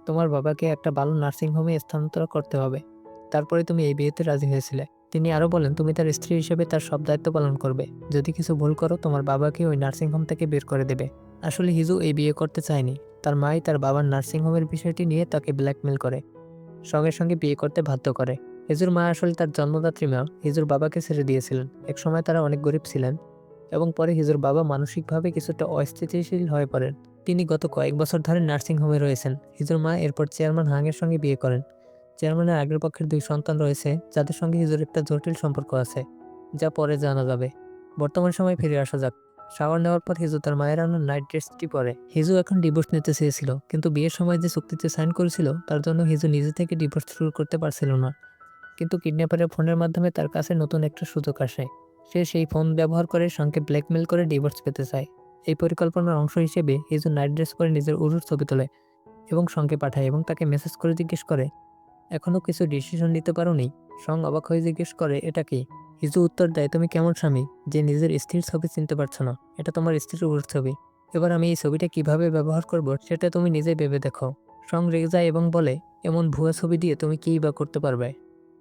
তোমার বাবাকে একটা ভালো নার্সিংহোমে স্থানান্তর করতে হবে। তারপরে তুমি এই বিয়েতে রাজি হয়েছিলে। তিনি আরও বলেন, তুমি তার স্ত্রী হিসেবে তার সব দায়িত্ব পালন করবে। যদি কিছু ভুল করো তোমার বাবাকে ওই নার্সিংহোম থেকে বের করে দেবে। আসলে হিজু এই বিয়ে করতে চায়নি। তার মাই তার বাবার নার্সিংহোমের বিষয়টি নিয়ে তাকে ব্ল্যাকমেল করে সঙ্গে সঙ্গে বিয়ে করতে বাধ্য করে। হিজুর মা আসলে তার জন্মদাত্রী মা হিজুর বাবাকে ছেড়ে দিয়েছিলেন। একসময় তারা অনেক গরিব ছিলেন এবং পরে হিজুর বাবা মানসিকভাবে কিছুটা অস্থিতিশীল হয়ে পড়েন। তিনি গত কয়েক বছর ধরে নার্সিংহোমে রয়েছেন। হিজুর মা এরপর চেয়ারম্যান হাংয়ের সঙ্গে বিয়ে করেন। চেয়ারম্যানের আগের পক্ষের 2 সন্তান রয়েছে, যাদের সঙ্গে হিজুর একটা জটিল সম্পর্ক আছে, যা পরে জানা যাবে। বর্তমান সময়ে ফিরে আসা যাক। শাওয়ার নেওয়ার পর হিজু তার মায়ের আনা নাইট ড্রেসটি পরে। হিজু এখন ডিভোর্স নিতে চেয়েছিল, কিন্তু বিয়ের সময় যে চুক্তিতে সাইন করেছিল তার জন্য হিজু নিজে থেকে ডিভোর্স শুরু করতে পারছিল না। কিন্তু কিডন্যাপারের ফোনের মাধ্যমে তার কাছে নতুন একটা সুযোগ আসে। সে সেই ফোন ব্যবহার করে সঙ্গে ব্ল্যাকমেল করে ডিভোর্স পেতে চায়। এই পরিকল্পনার অংশ হিসেবে হিজু নাইট ড্রেস পরে নিজের উরুর ছবি তোলে এবং সঙ্গে পাঠায় এবং তাকে মেসেজ করে জিজ্ঞেস করে, এখনো কিছু ডিসিশন নিতে পারোনি? সং অবাক হয়ে জিজ্ঞেস করে, এটা কি? হিজু উত্তর দেয়, তুমি কেমন স্বামী যে নিজের স্ত্রীর ছবি চিনতে পারছো না? এটা তোমার স্ত্রীর উরুর ছবি। এবার আমি এই ছবিটা কিভাবে ব্যবহার করব সেটা তুমি নিজেই ভেবে দেখো। সং রেগে যায় এবং বলে, এমন ভুয়া ছবি দিয়ে তুমি কিই বা করতে পারবে?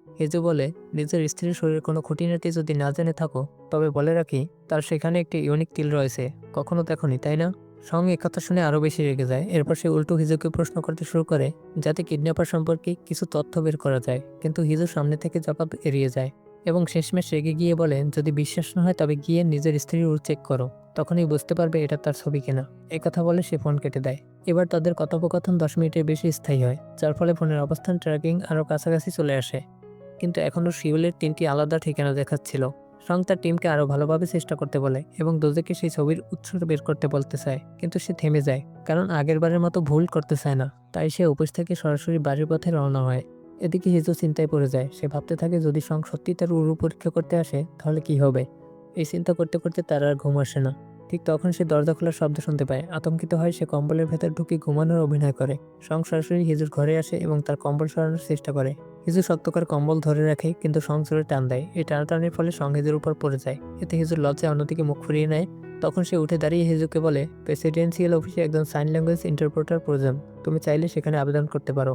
হিজু বলে, নিজের স্ত্রীর শরীরের কোনো খুঁটিনাটি যদি না জেনে থাকো তবে বলে রাখি, তার সেখানে একটি ইউনিক তিল রয়েছে, কখনো দেখোনি তাই না? সং কথা শুনে আরও বেশি রেগে যায়। এরপর সে উল্টো হিজুকে প্রশ্ন করতে শুরু করে, যাতে কিডন্যাপার সম্পর্কে কিছু তথ্য বের করা যায়। কিন্তু হিজু সামনে থেকে জবাব এড়িয়ে যায় এবং শেষমেশ রেগে গিয়ে বলে, যদি বিশ্বাস না হয় তবে গিয়ে নিজের স্ত্রীর উর চেক করো, তখনই বুঝতে পারবে এটা তার ছবি কিনা। এই কথা বলে সে ফোন কেটে দেয়। এবার তাদের কথোপকথন 10 মিনিটের বেশি স্থায়ী হয়, যার ফলে ফোনের অবস্থান ট্র্যাকিং আরও কাছাকাছি চলে আসে। কিন্তু এখনও শিউলের 3টি আলাদা ঠিকানা দেখাচ্ছিল। সং তার টিমকে আরও ভালোভাবে চেষ্টা করতে বলে এবং দোজেকে সেই ছবির উৎস বের করতে বলতে চায়, কিন্তু সে থেমে যায়, কারণ আগেরবারের মতো ভুল করতে চায় না। তাই সে অফিস থেকে সরাসরি বাড়ির পথে রওনা হয়। এদিকে হিজু চিন্তায় পড়ে যায়। সে ভাবতে থাকে, যদি সং সত্যি তার উরু পরীক্ষা করতে আসে তাহলে কি হবে। এই চিন্তা করতে করতে তার আর ঘুম আসে না। ঠিক তখন সে দরজা খোলার শব্দ শুনতে পায়। আতঙ্কিত হয় সে কম্বলের ভেতর ঢুকে ঘুমানোর অভিনয় করে। সং সরাসরি হিজুর ঘরে আসে এবং তার কম্বল সরানোর চেষ্টা করে। হিজু শক্ত করে কম্বল ধরে রাখে, কিন্তু সং জোরে টান দেয়। এই টানাটানির ফলে সং হিজুর উপর পড়ে যায়। এতে হিজুর লজ্জায় অন্যদিকে মুখ ফিরিয়ে নেয়। তখন সে উঠে দাঁড়িয়ে হিজুকে বলে, প্রেসিডেন্সিয়াল অফিসে একজন সাইন ল্যাঙ্গুয়েজ ইন্টারপ্রেটার প্রয়োজন। তুমি চাইলে সেখানে আবেদন করতে পারো।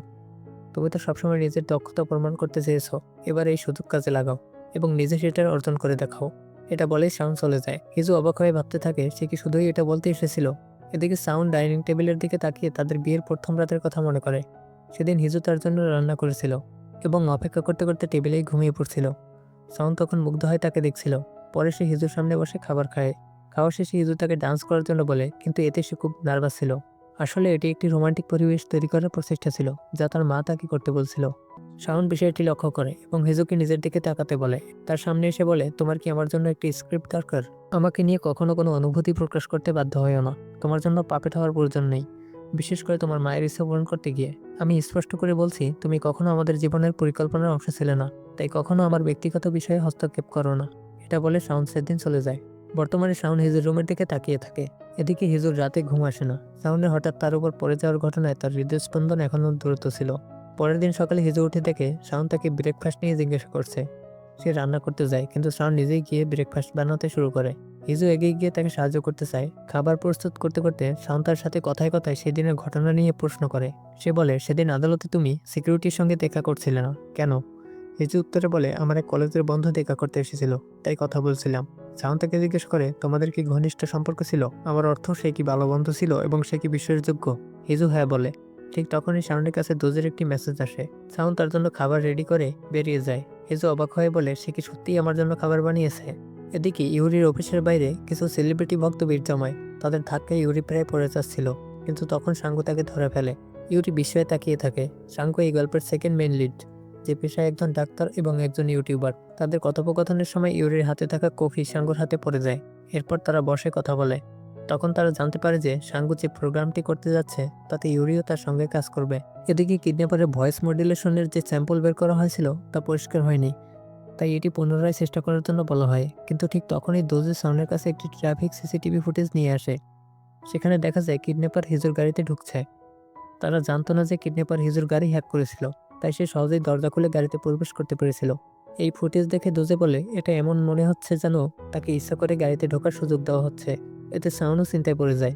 তুমি তো সবসময় নিজের দক্ষতা প্রমাণ করতে চেয়েছো, এবার এই সুযোগ কাজে লাগাও এবং নিজে সেটা অর্জন করে দেখাও। এটা বলেই সাউন্ড চলে যায়। হিজু অবাক হয়ে ভাবতে থাকে, সে কি শুধুই এটা বলতে এসেছিল? এদিকে সাউন্ড ডাইনিং টেবিলের দিকে তাকিয়ে তাদের বিয়ের প্রথম রাতের কথা মনে করে। সেদিন হিজু তার জন্য রান্না করেছিল এবং অপেক্ষা করতে করতে টেবিলেই ঘুমিয়ে পড়ছিল। সাউন্ড তখন মুগ্ধ হয়ে তাকে দেখছিল। পরে সে হিজুর সামনে বসে খাবার খায়। খাওয়া শেষে হিজু তাকে ডান্স করার জন্য বলে, কিন্তু এতে সে খুব নার্ভাস ছিল। আসলে এটি একটি রোমান্টিক পরিবেশ তৈরি করার প্রচেষ্টা ছিল, যা তার মা তাকে করতে বলছিল। শাওন বিষয়টি লক্ষ্য করে এবং হিজুকে নিজের দিকে তাকাতে বলে। তার সামনে এসে বলে, তোমার কি আমার জন্য একটি স্ক্রিপ্ট দরকার? আমাকে নিয়ে কখনো কোনো অনুভূতি প্রকাশ করতে বাধ্য হইও না। তোমার জন্য পাপেট হওয়ার প্রয়োজন নেই, বিশেষ করে তোমার মায়ের ইচ্ছা পূরণ করতে গিয়ে। আমি স্পষ্ট করে বলছি, তুমি কখনো আমাদের জীবনের পরিকল্পনার অংশ ছিলে না, তাই কখনো আমার ব্যক্তিগত বিষয়ে হস্তক্ষেপ করো না। এটা বলে শাওন সেদিন চলে যায়। বর্তমানে শাওন হিজুর রুমের দিকে তাকিয়ে থাকে। এদিকে হিজুর রাতে ঘুম আসে না। শাওনের হঠাৎ তার উপর পড়ে যাওয়ার ঘটনায় তার হৃদস্পন্দন এখনও দ্রুত ছিল। পরের দিন সকালে হিজু উঠে দেখে শাওন তাকে ব্রেকফাস্ট নিয়ে জিজ্ঞাসা করছে। সে রান্না করতে যায়, কিন্তু শাওন নিজেই গিয়ে ব্রেকফাস্ট বানাতে শুরু করে। হিজু এগিয়ে গিয়ে তাকে সাহায্য করতে চায়। খাবার প্রস্তুত করতে করতে শাওন তার সাথে কথায় কথায় সেদিনের ঘটনা নিয়ে প্রশ্ন করে। সে বলে, সেদিন আদালতে তুমি সিকিউরিটির সঙ্গে দেখা করছিলে না কেন? হিজু উত্তরে বলে, আমার এক কলেজের বন্ধু দেখা করতে এসেছিল, তাই কথা বলছিলাম। শাওন তাকে জিজ্ঞেস করে, তোমাদের কি ঘনিষ্ঠ সম্পর্ক ছিল? আমার অর্থ, সে কি ভালো বন্ধু ছিল এবং সে কি বিশ্বাসযোগ্য? হিজু হ্যাঁ বলে। ঠিক তখনই শাওনের কাছে দোজের একটি মেসেজ আসে। শাওন তার জন্য খাবার রেডি করে বেরিয়ে যায়। হিজু অবাক হয়ে বলে, সে কি সত্যিই আমার জন্য খাবার বানিয়েছে? এদিকে ইউরির অফিসের বাইরে কিছু সেলিব্রিটি ভক্ত ভিড় জমায়। তাদের ধাক্কায় ইউরি প্রায় পড়ে যাচ্ছিল, কিন্তু তখন সাঙ্গু তাকে ধরে ফেলে। ইউরি বিস্ময়ে তাকিয়ে থাকে। সাঙ্গু এই গল্পের সেকেন্ড মেইন লিড, যে পেশায় একজন ডাক্তার এবং একজন ইউটিউবার। তাদের কথোপকথনের সময় ইউরির হাতে থাকা কফি সাঙ্গুর হাতে পড়ে যায়। এরপর তারা বসে কথা বলে। তখন তারা জানতে পারে যে সাঙ্গু যে প্রোগ্রামটি করতে যাচ্ছে তাতে ইউরিও তার সঙ্গে কাজ করবে। এদিকে কিডন্যাপারের ভয়েস মডুলেশনের যে স্যাম্পল বের করা হয়েছিল তা পরিষ্কার হয়নি, তাই এটি পুনরায় চেষ্টা করার জন্য বলা হয়। কিন্তু ঠিক তখনই দোজের সাউন্ডের কাছে একটি ট্রাফিক সিসিটিভি ফুটেজ নিয়ে আসে। সেখানে দেখা যায় কিডন্যাপার হিজুর গাড়িতে ঢুকছে। তারা জানতো না যে কিডন্যাপার হিজুর গাড়ি হ্যাক করেছিল, তাই সে সহজেই দরজা খুলে গাড়িতে প্রবেশ করতে পেরেছিল। এই ফুটেজ দেখে দোজে বলে, এটা এমন মনে হচ্ছে যেন তাকে ইচ্ছা করে গাড়িতে ঢোকার সুযোগ দেওয়া হচ্ছে। এতে সাউন্ডও চিন্তায় পড়ে যায়।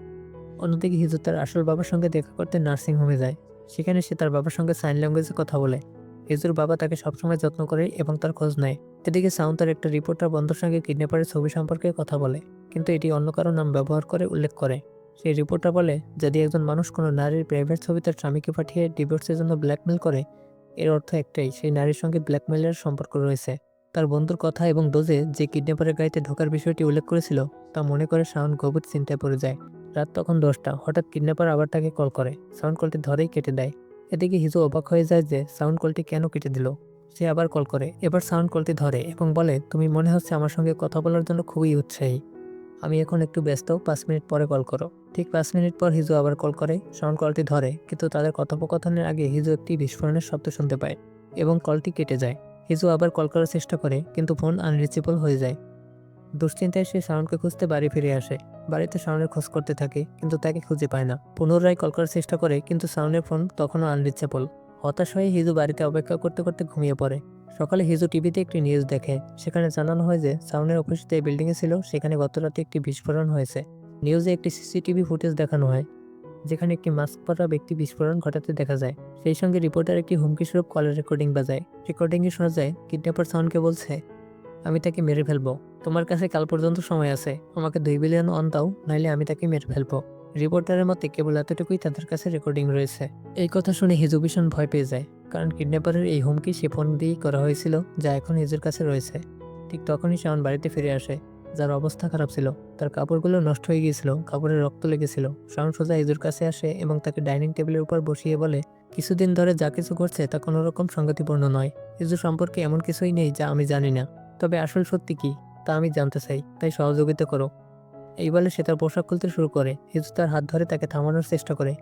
অন্যদিকে হিজু তার আসল বাবার সঙ্গে দেখা করতে নার্সিং হোমে যায়। সেখানে সে তার বাবার সঙ্গে সাইন ল্যাঙ্গুয়েজে কথা বলে। হিজুর বাবা তাকে সবসময় যত্ন করে এবং তার খোঁজ নেয়। এদিকে সাউন্ড তার একটা রিপোর্টার বন্ধুর সঙ্গে কিডন্যাপারের ছবি সম্পর্কে কথা বলে, কিন্তু এটি অন্য কারো নাম ব্যবহার করে উল্লেখ করে। সেই রিপোর্টার বলে, যদি একজন মানুষ কোনো নারীর প্রাইভেট ছবি তার স্বামীকে পাঠিয়ে ডিভোর্সের জন্য ব্ল্যাকমেল করে, এর অর্থ একটাই, সেই নারীর সঙ্গে ব্ল্যাকমেলের সম্পর্ক রয়েছে। তার বন্ধুর কথা এবং ডোজে যে কিডন্যাপারের গাড়িতে ঢোকার বিষয়টি উল্লেখ করেছিল তা মনে করে সাউন্ড গভীর চিন্তায় পড়ে যায়। রাত তখন 10টা। হঠাৎ কিডন্যাপার আবার তাকে কল করে। সাউন্ড কলটি ধরেই কেটে দেয়। এদিকে হিজু অবাক হয়ে যায় যে সাউন্ড কলটি কেন কেটে দিল। সে আবার কল করে। এবার সাউন্ড কলটি ধরে এবং বলে, তুমি মনে হচ্ছে আমার সঙ্গে কথা বলার জন্য খুবই উৎসাহী। আমি এখন একটু ব্যস্ত, 5 মিনিট পরে কল করো। ঠিক 5 মিনিট পর হিজু আবার কল করে। সাউন্ড কলটি ধরে, কিন্তু তাদের কথোপকথনের আগে হিজু একটি বিস্ফোরণের শব্দ শুনতে পায় এবং কলটি কেটে যায়। হিজু আবার কল করার চেষ্টা করে, কিন্তু ফোন আনরিচেবল হয়ে যায়। দুশ্চিন্তায় সে শাওনকে খুঁজতে বাড়ি ফিরে আসে। বাড়িতে শাওনের খোঁজ করতে থাকে, কিন্তু তাকে খুঁজে পায় না। পুনরায় কল করার চেষ্টা করে, কিন্তু শাওনের ফোন তখনও আনরিচেবল। হতাশ হয়ে হিজু বাড়িতে অপেক্ষা করতে করতে ঘুমিয়ে পড়ে। সকালে হিজু টিভিতে একটি নিউজ দেখে। সেখানে জানানো হয় যে শাওনের অফিস যে বিল্ডিংয়ে ছিল সেখানে গতরাতে একটি বিস্ফোরণ হয়েছে। নিউজে একটি সিসিটিভি ফুটেজ দেখানো হয়, যেখানে একটি মাস্ক পরা ব্যক্তি বিস্ফোরণ ঘটাতে দেখা যায়। সেই সঙ্গে রিপোর্টার একটি হুমকিস্বরূপ কলের রেকর্ডিং বাজায়। রেকর্ডিংয়ে শোনা যায় কিডন্যাপার শাওনকে বলছে, আমি তাকে মেরে ফেলবো। তোমার কাছে কাল পর্যন্ত সময় আছে। আমাকে 2 বিলিয়ন অন দাও, নাইলে আমি তাকে মেরে ফেলবো। রিপোর্টারের মতে কেবল এতটুকুই তাদের কাছে রেকর্ডিং রয়েছে। এই কথা শুনে হিজু ভীষণ ভয় পেয়ে যায়, কারণ কিডন্যাপারের এই হুমকি সে ফোন দিয়েই করা হয়েছিল, যা এখন হিজুর কাছে রয়েছে। ঠিক তখনই শাওন বাড়িতে ফিরে আসে, যার অবস্থা খারাপ ছিল। তার কাপড়গুলো নষ্ট হয়ে গিয়েছিল, কাপড়ে রক্ত লেগেছিল। শাওন সোজা হিজুর কাছে আসে এবং তাকে ডাইনিং টেবিলের উপর বসিয়ে বলে, কিছুদিন ধরে যা কিছু ঘটছে তা কোনো রকম সংগতিপূর্ণ নয়। হিজু সম্পর্কে এমন কিছুই নেই যা আমি জানি না। তবে আসল সত্যি কি তা আমি জানতে চাই, তাই সহযোগিতা করো। এই বলে সে তার পোশাক খুলতে শুরু করে। হিজু তার হাত ধরে তাকে থামানোর চেষ্টা করে,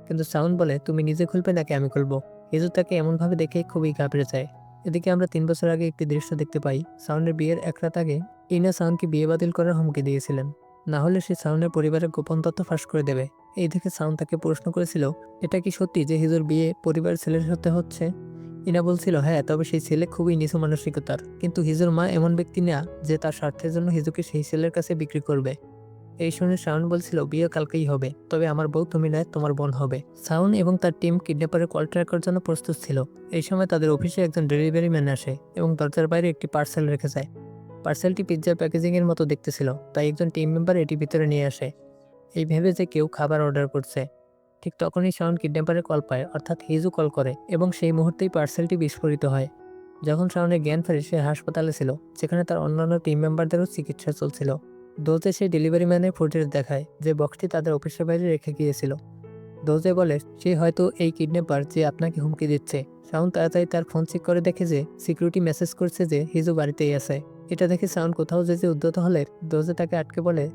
কিন্তু সাউন্ড বলে, তুমি নিজে খুলবে নাকি আমি খুলবো। হিজু তাকে এমনভাবে দেখে খুবই ঘাবড়ে যায়। এদিকে আমরা 3 বছর আগে একটি দৃশ্য দেখতে পাই। সাউন্ডের বিয়ের এক রাত আগে ইনা সাউন্ডকে বিয়ে বাতিল করার হুমকি দিয়েছিলেন, না হলে সে সাউন্ডের পরিবারের গোপন তথ্য ফাঁস করে দেবে। এই দেখে সাউন্ড তাকে প্রশ্ন করেছিল, এটা কি সত্যি যে হিজুর বিয়ে পরিবারের ছেলের সাথে হচ্ছে? ইনা বলছিল, হ্যাঁ, তবে সেই ছেলে খুবই নিচু মানসিকতার। কিন্তু হিজুর মা এমন ব্যক্তি না যে তার স্বার্থের জন্য হিজুকে সেই ছেলের কাছে বিক্রি করবে। এই শুনে শাওন বলছিল, বিয়ে কালকেই হবে, তবে আমার বউ তুমি নয়, তোমার বোন হবে। শাওন এবং তার টিম কিডন্যাপারের কল ট্র্যাক করার জন্য প্রস্তুত ছিল। এই সময় তাদের অফিসে একজন ডেলিভারি ম্যান আসে এবং দরজার বাইরে একটি পার্সেল রেখে যায়। পার্সেলটি পিৎজার প্যাকেজিং এর মতো দেখতে ছিল, তাই একজন টিম মেম্বার এটি ভিতরে নিয়ে আসে, এই ভেবে যে কেউ খাবার অর্ডার করছে। ঠিক তখনই শাওন কিডন্যাপারের কল পায়, অর্থাৎ হিজু কল করে, এবং সেই মুহূর্তেই পার্সেলটি বিস্ফোরিত হয়। যখন শাওনের জ্ঞান ফেরে সে হাসপাতালে ছিল, যেখানে তার অন্যান্য টিম মেম্বারদেরও চিকিৎসা চলছিল। দোজে সেই ডেলিভারি ম্যানের ফুটেজ দেখায় যে বক্সটি তাদের অফিসের বাইরে রেখে গিয়েছিল। দোজে বলে, সে হয়তো এই কিডন্যাপার যে আপনাকে হুমকি দিচ্ছে। সাউন্ড তাড়াতাড়ি তার ফোন চেক করে দেখে যে সিকিউরিটি মেসেজ করছে যে হিজু বাড়িতেই আছে। এটা দেখে সাউন্ড কোথাও যেতে উদ্যত হলে দোজে তাকে আটকে বলে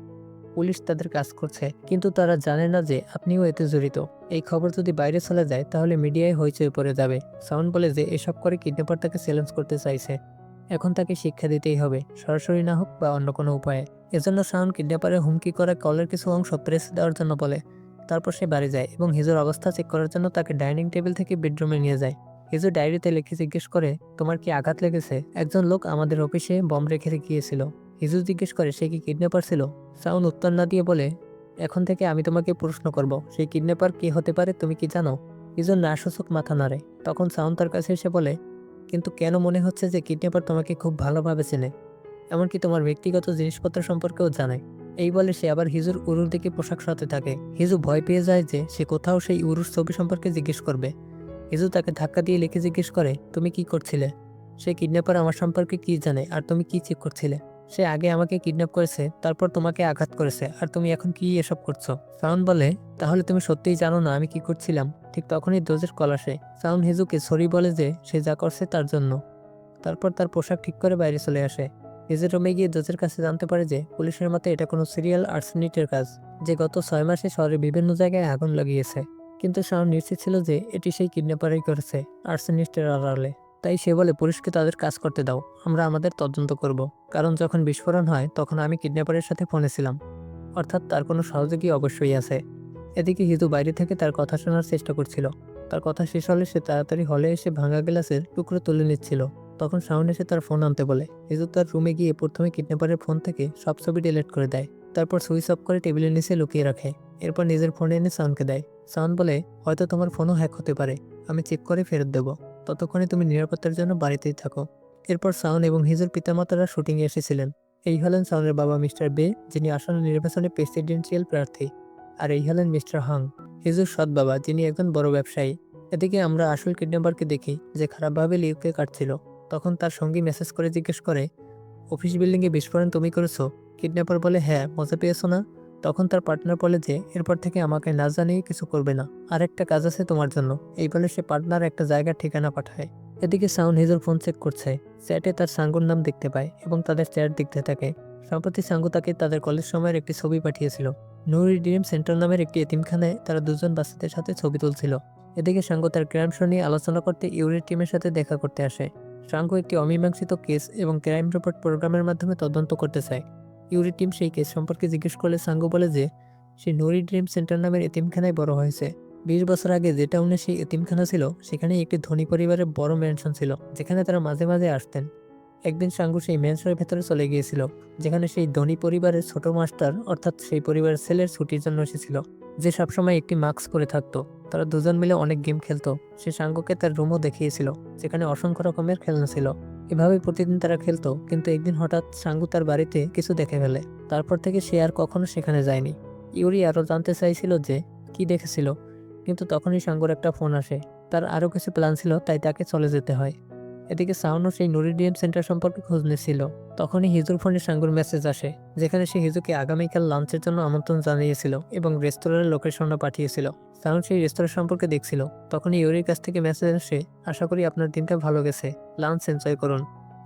পুলিশ তাদের কাজ করছে, কিন্তু তারা জানে না যে আপনিও এতে জড়িত। এই খবর যদি বাইরে চলে যায় তাহলে মিডিয়ায় হইচই পড়ে যাবে। সাউন্ড বলে যে এসব করে কিডন্যাপার তাকে চ্যালেঞ্জ করতে চাইছে, এখন তাকে শিক্ষা দিতেই হবে, সরাসরি না হোক বা অন্য কোনো উপায়ে। এজন্য সাউন্ড কিডন্যাপারের হুমকি করা কলের কিছু অংশ প্রেস দেওয়ার জন্য বলে। তারপর সে বাড়ি যায় এবং হিজুর অবস্থা চেক করার জন্য তাকে ডাইনিং টেবিল থেকে বেডরুমে নিয়ে যায়। হিজু ডায়েরিতে লিখে জিজ্ঞেস করে, তোমার কি আঘাত লেগেছে? একজন লোক আমাদের অফিসে বম রেখে গিয়েছিল। হিজু জিজ্ঞেস করে সে কি কিডন্যাপার ছিল? সাউন্ড উত্তর না দিয়ে বলে, এখন থেকে আমি তোমাকে প্রশ্ন করব, সেই কিডন্যাপার কে হতে পারে তুমি কি জানো? হিজু নাসূচক মাথা নাড়ে। তখন সাউন্ড তার কাছে এসে বলে, কিন্তু কেন মনে হচ্ছে যে কিডন্যাপার তোমাকে খুব ভালোভাবে চেনে, এমনকি তোমার ব্যক্তিগত জিনিসপত্র সম্পর্কেও জানে? এই বলে সে আবার হিজুর উরুর দিকে পোশাক সরাতে থাকে। হিজু ভয় পেয়ে যায় যে সে কোথাও সেই উরুর ছবি সম্পর্কে জিজ্ঞেস করবে। হিজু তাকে ধাক্কা দিয়ে লিখে জিজ্ঞেস করে, তুমি কি করছিলে? সে কিডন্যাপার আমার সম্পর্কে কি জানে আর তুমি কি চেক করছিলে? সে আগে আমাকে কিডন্যাপ করেছে, তারপর তোমাকে আঘাত করেছে, আর তুমি এখন কি এসব করছো? সাউন্ড বলে, তাহলে তুমি সত্যিই জানো না আমি কি করছিলাম? ঠিক তখনই দোজের কল আসে। সাউন্ড হিজুকে সরি বলে যে সে যা করছে তার জন্য। তারপর তার পোশাক ঠিক করে বাইরে চলে আসে। নিজের রুমে গিয়ে দোজের কাছে জানতে পারে যে পুলিশের মতে এটা কোনো সিরিয়াল আর্সেনিটের কাজ, যে গত 6 মাসে শহরের বিভিন্ন জায়গায় আগুন লাগিয়েছে। কিন্তু সাউন্ড নিশ্চিত ছিল যে এটি সেই কিডন্যাপারই করেছে, আর্সেনিস্টের আড়ালে। তাই সে বলে পুলিশকে তাদের কাজ করতে দাও, আমরা আমাদের তদন্ত করব। কারণ যখন বিস্ফোরণ হয় তখন আমি কিডন্যাপারের সাথে ফোনে ছিলাম, অর্থাৎ তার কোনো সহযোগী অবশ্যই আছে। এদিকে হিজু বাইরে থেকে তার কথা শোনার চেষ্টা করছিল। তার কথা শেষ হলে সে তাড়াতাড়ি হলে এসে ভাঙা গ্লাসের টুকরো তুলে নিচ্ছিল। তখন সাউন্ড এসে তার ফোন আনতে বলে। হিজু তার রুমে গিয়ে প্রথমে কিডন্যাপারের ফোন থেকে সব ছবি ডিলিট করে দেয়, তারপর সুইচ অফ করে টেবিলের নিচে লুকিয়ে রাখে। এরপর নিজের ফোনে এনে সাউন্ডকে দেয়। সাউন্ড বলে, হয়তো তোমার ফোনও হ্যাক হতে পারে, আমি চেক করে ফেরত দেবো, ততক্ষণে তুমি নিরাপত্তার জন্য বাড়িতেই থাকো। এরপর সাউন্ড এবং হিজুর পিতামাতারা শুটিংয়ে এসেছিলেন। এই হলেন সাউন্ডের বাবা মিস্টার বে, যিনি আসন্ন নির্বাচনে প্রেসিডেন্সিয়াল প্রার্থী। আর এই হলেন মিস্টার হাং, হিজুর সৎ বাবা, যিনি একজন বড় ব্যবসায়ী। এদিকে আমরা আসল কিডন্যাপারকে দেখি, যে খারাপভাবে লিউকে কাটছিল। তখন তার সঙ্গী মেসেজ করে জিজ্ঞেস করে, অফিস বিল্ডিংয়ে বিস্ফোরণ তুমি করেছো? কিডন্যাপার বলে, হ্যাঁ, মজা পেয়েছো না? তখন তার পার্টনার বলে যে এরপর থেকে আমাকে না জানিয়ে কিছু করবে না, আরেকটা কাজ আছে তোমার জন্য। এই বলে সে পার্টনার একটা জায়গার ঠিকানা পাঠায়। এদিকে সাউন্ড হিজুর ফোন চেক করছে। চ্যাটে তার সাঙ্গুর নাম দেখতে পায় এবং তাদের চ্যাট দেখতে থাকে। সম্প্রতি সাঙ্গু তাকে তাদের কলেজ সময়ের একটি ছবি পাঠিয়েছিল। নুরি ড্রিম সেন্টার নামের একটি এতিমখানায় তারা দুজন বাচ্চাদের সাথে ছবি তুলছিল। এদিকে সাঙ্গু তার ক্রাইম শো নিয়ে আলোচনা করতে ইউরির টিমের সাথে দেখা করতে আসে। সাঙ্গু একটি অমীমাংসিত কেস এবং ক্রাইম রিপোর্ট প্রোগ্রামের মাধ্যমে তদন্ত করতে চায়। ইউরি টিম সেই কেস সম্পর্কে জিজ্ঞেস করলে সাঙ্গু বলে যে সে নুরি ড্রিম সেন্টার নামের এতিমখানায় বড় হয়েছে। 20 বছর আগে যে টাউনে সেই এতিমখানা ছিল সেখানে একটি ধনী পরিবারের বড় ম্যানশন ছিল, যেখানে তারা মাঝে মাঝে আসতেন। একদিন সাঙ্গু সেই ম্যানশনের ভেতরে চলে গিয়েছিল, যেখানে সেই ধনী পরিবারের ছোট মাস্টার, অর্থাৎ সেই পরিবারের ছেলের ছুটির জন্য এসেছিল, যে সবসময় একটি মাস্ক পরে থাকতো। তারা দুজন মিলে অনেক গেম খেলতো। সে সাঙ্গুকে তার রুমও দেখিয়েছিল, যেখানে অসংখ্য রকমের খেলনা ছিল। এভাবে প্রতিদিন তারা খেলতো, কিন্তু একদিন হঠাৎ সাঙ্গু তার বাড়িতে কিছু দেখে ফেলে। তারপর থেকে সে আর কখনো সেখানে যায়নি। ইউরি আরও জানতে চাইছিল যে কি দেখেছিল, কিন্তু তখনই সাঙ্গুর একটা ফোন আসে। তার আরও কিছু প্ল্যান ছিল, তাই তাকে চলে যেতে হয়। এদিকে সাউন্ডও সেই নুরিডিয়াম সেন্টার সম্পর্কে খোঁজ নিচ্ছিল। তখনই হিজুর ফোনে সাঙ্গুর মেসেজ আসে, যেখানে সে হিজুকে আগামীকাল লাঞ্চের জন্য আমন্ত্রণ জানিয়েছিল এবং রেস্তোরাঁর লোকেশনও পাঠিয়েছিল। সাউন্ড সেই রেস্তোরাঁ সম্পর্কে দেখছিল। তখনই ইউরির কাছ থেকে মেসেজ আসে, আশা করি আপনার দিনটা ভালো গেছে, লাঞ্চ এনজয় করুন।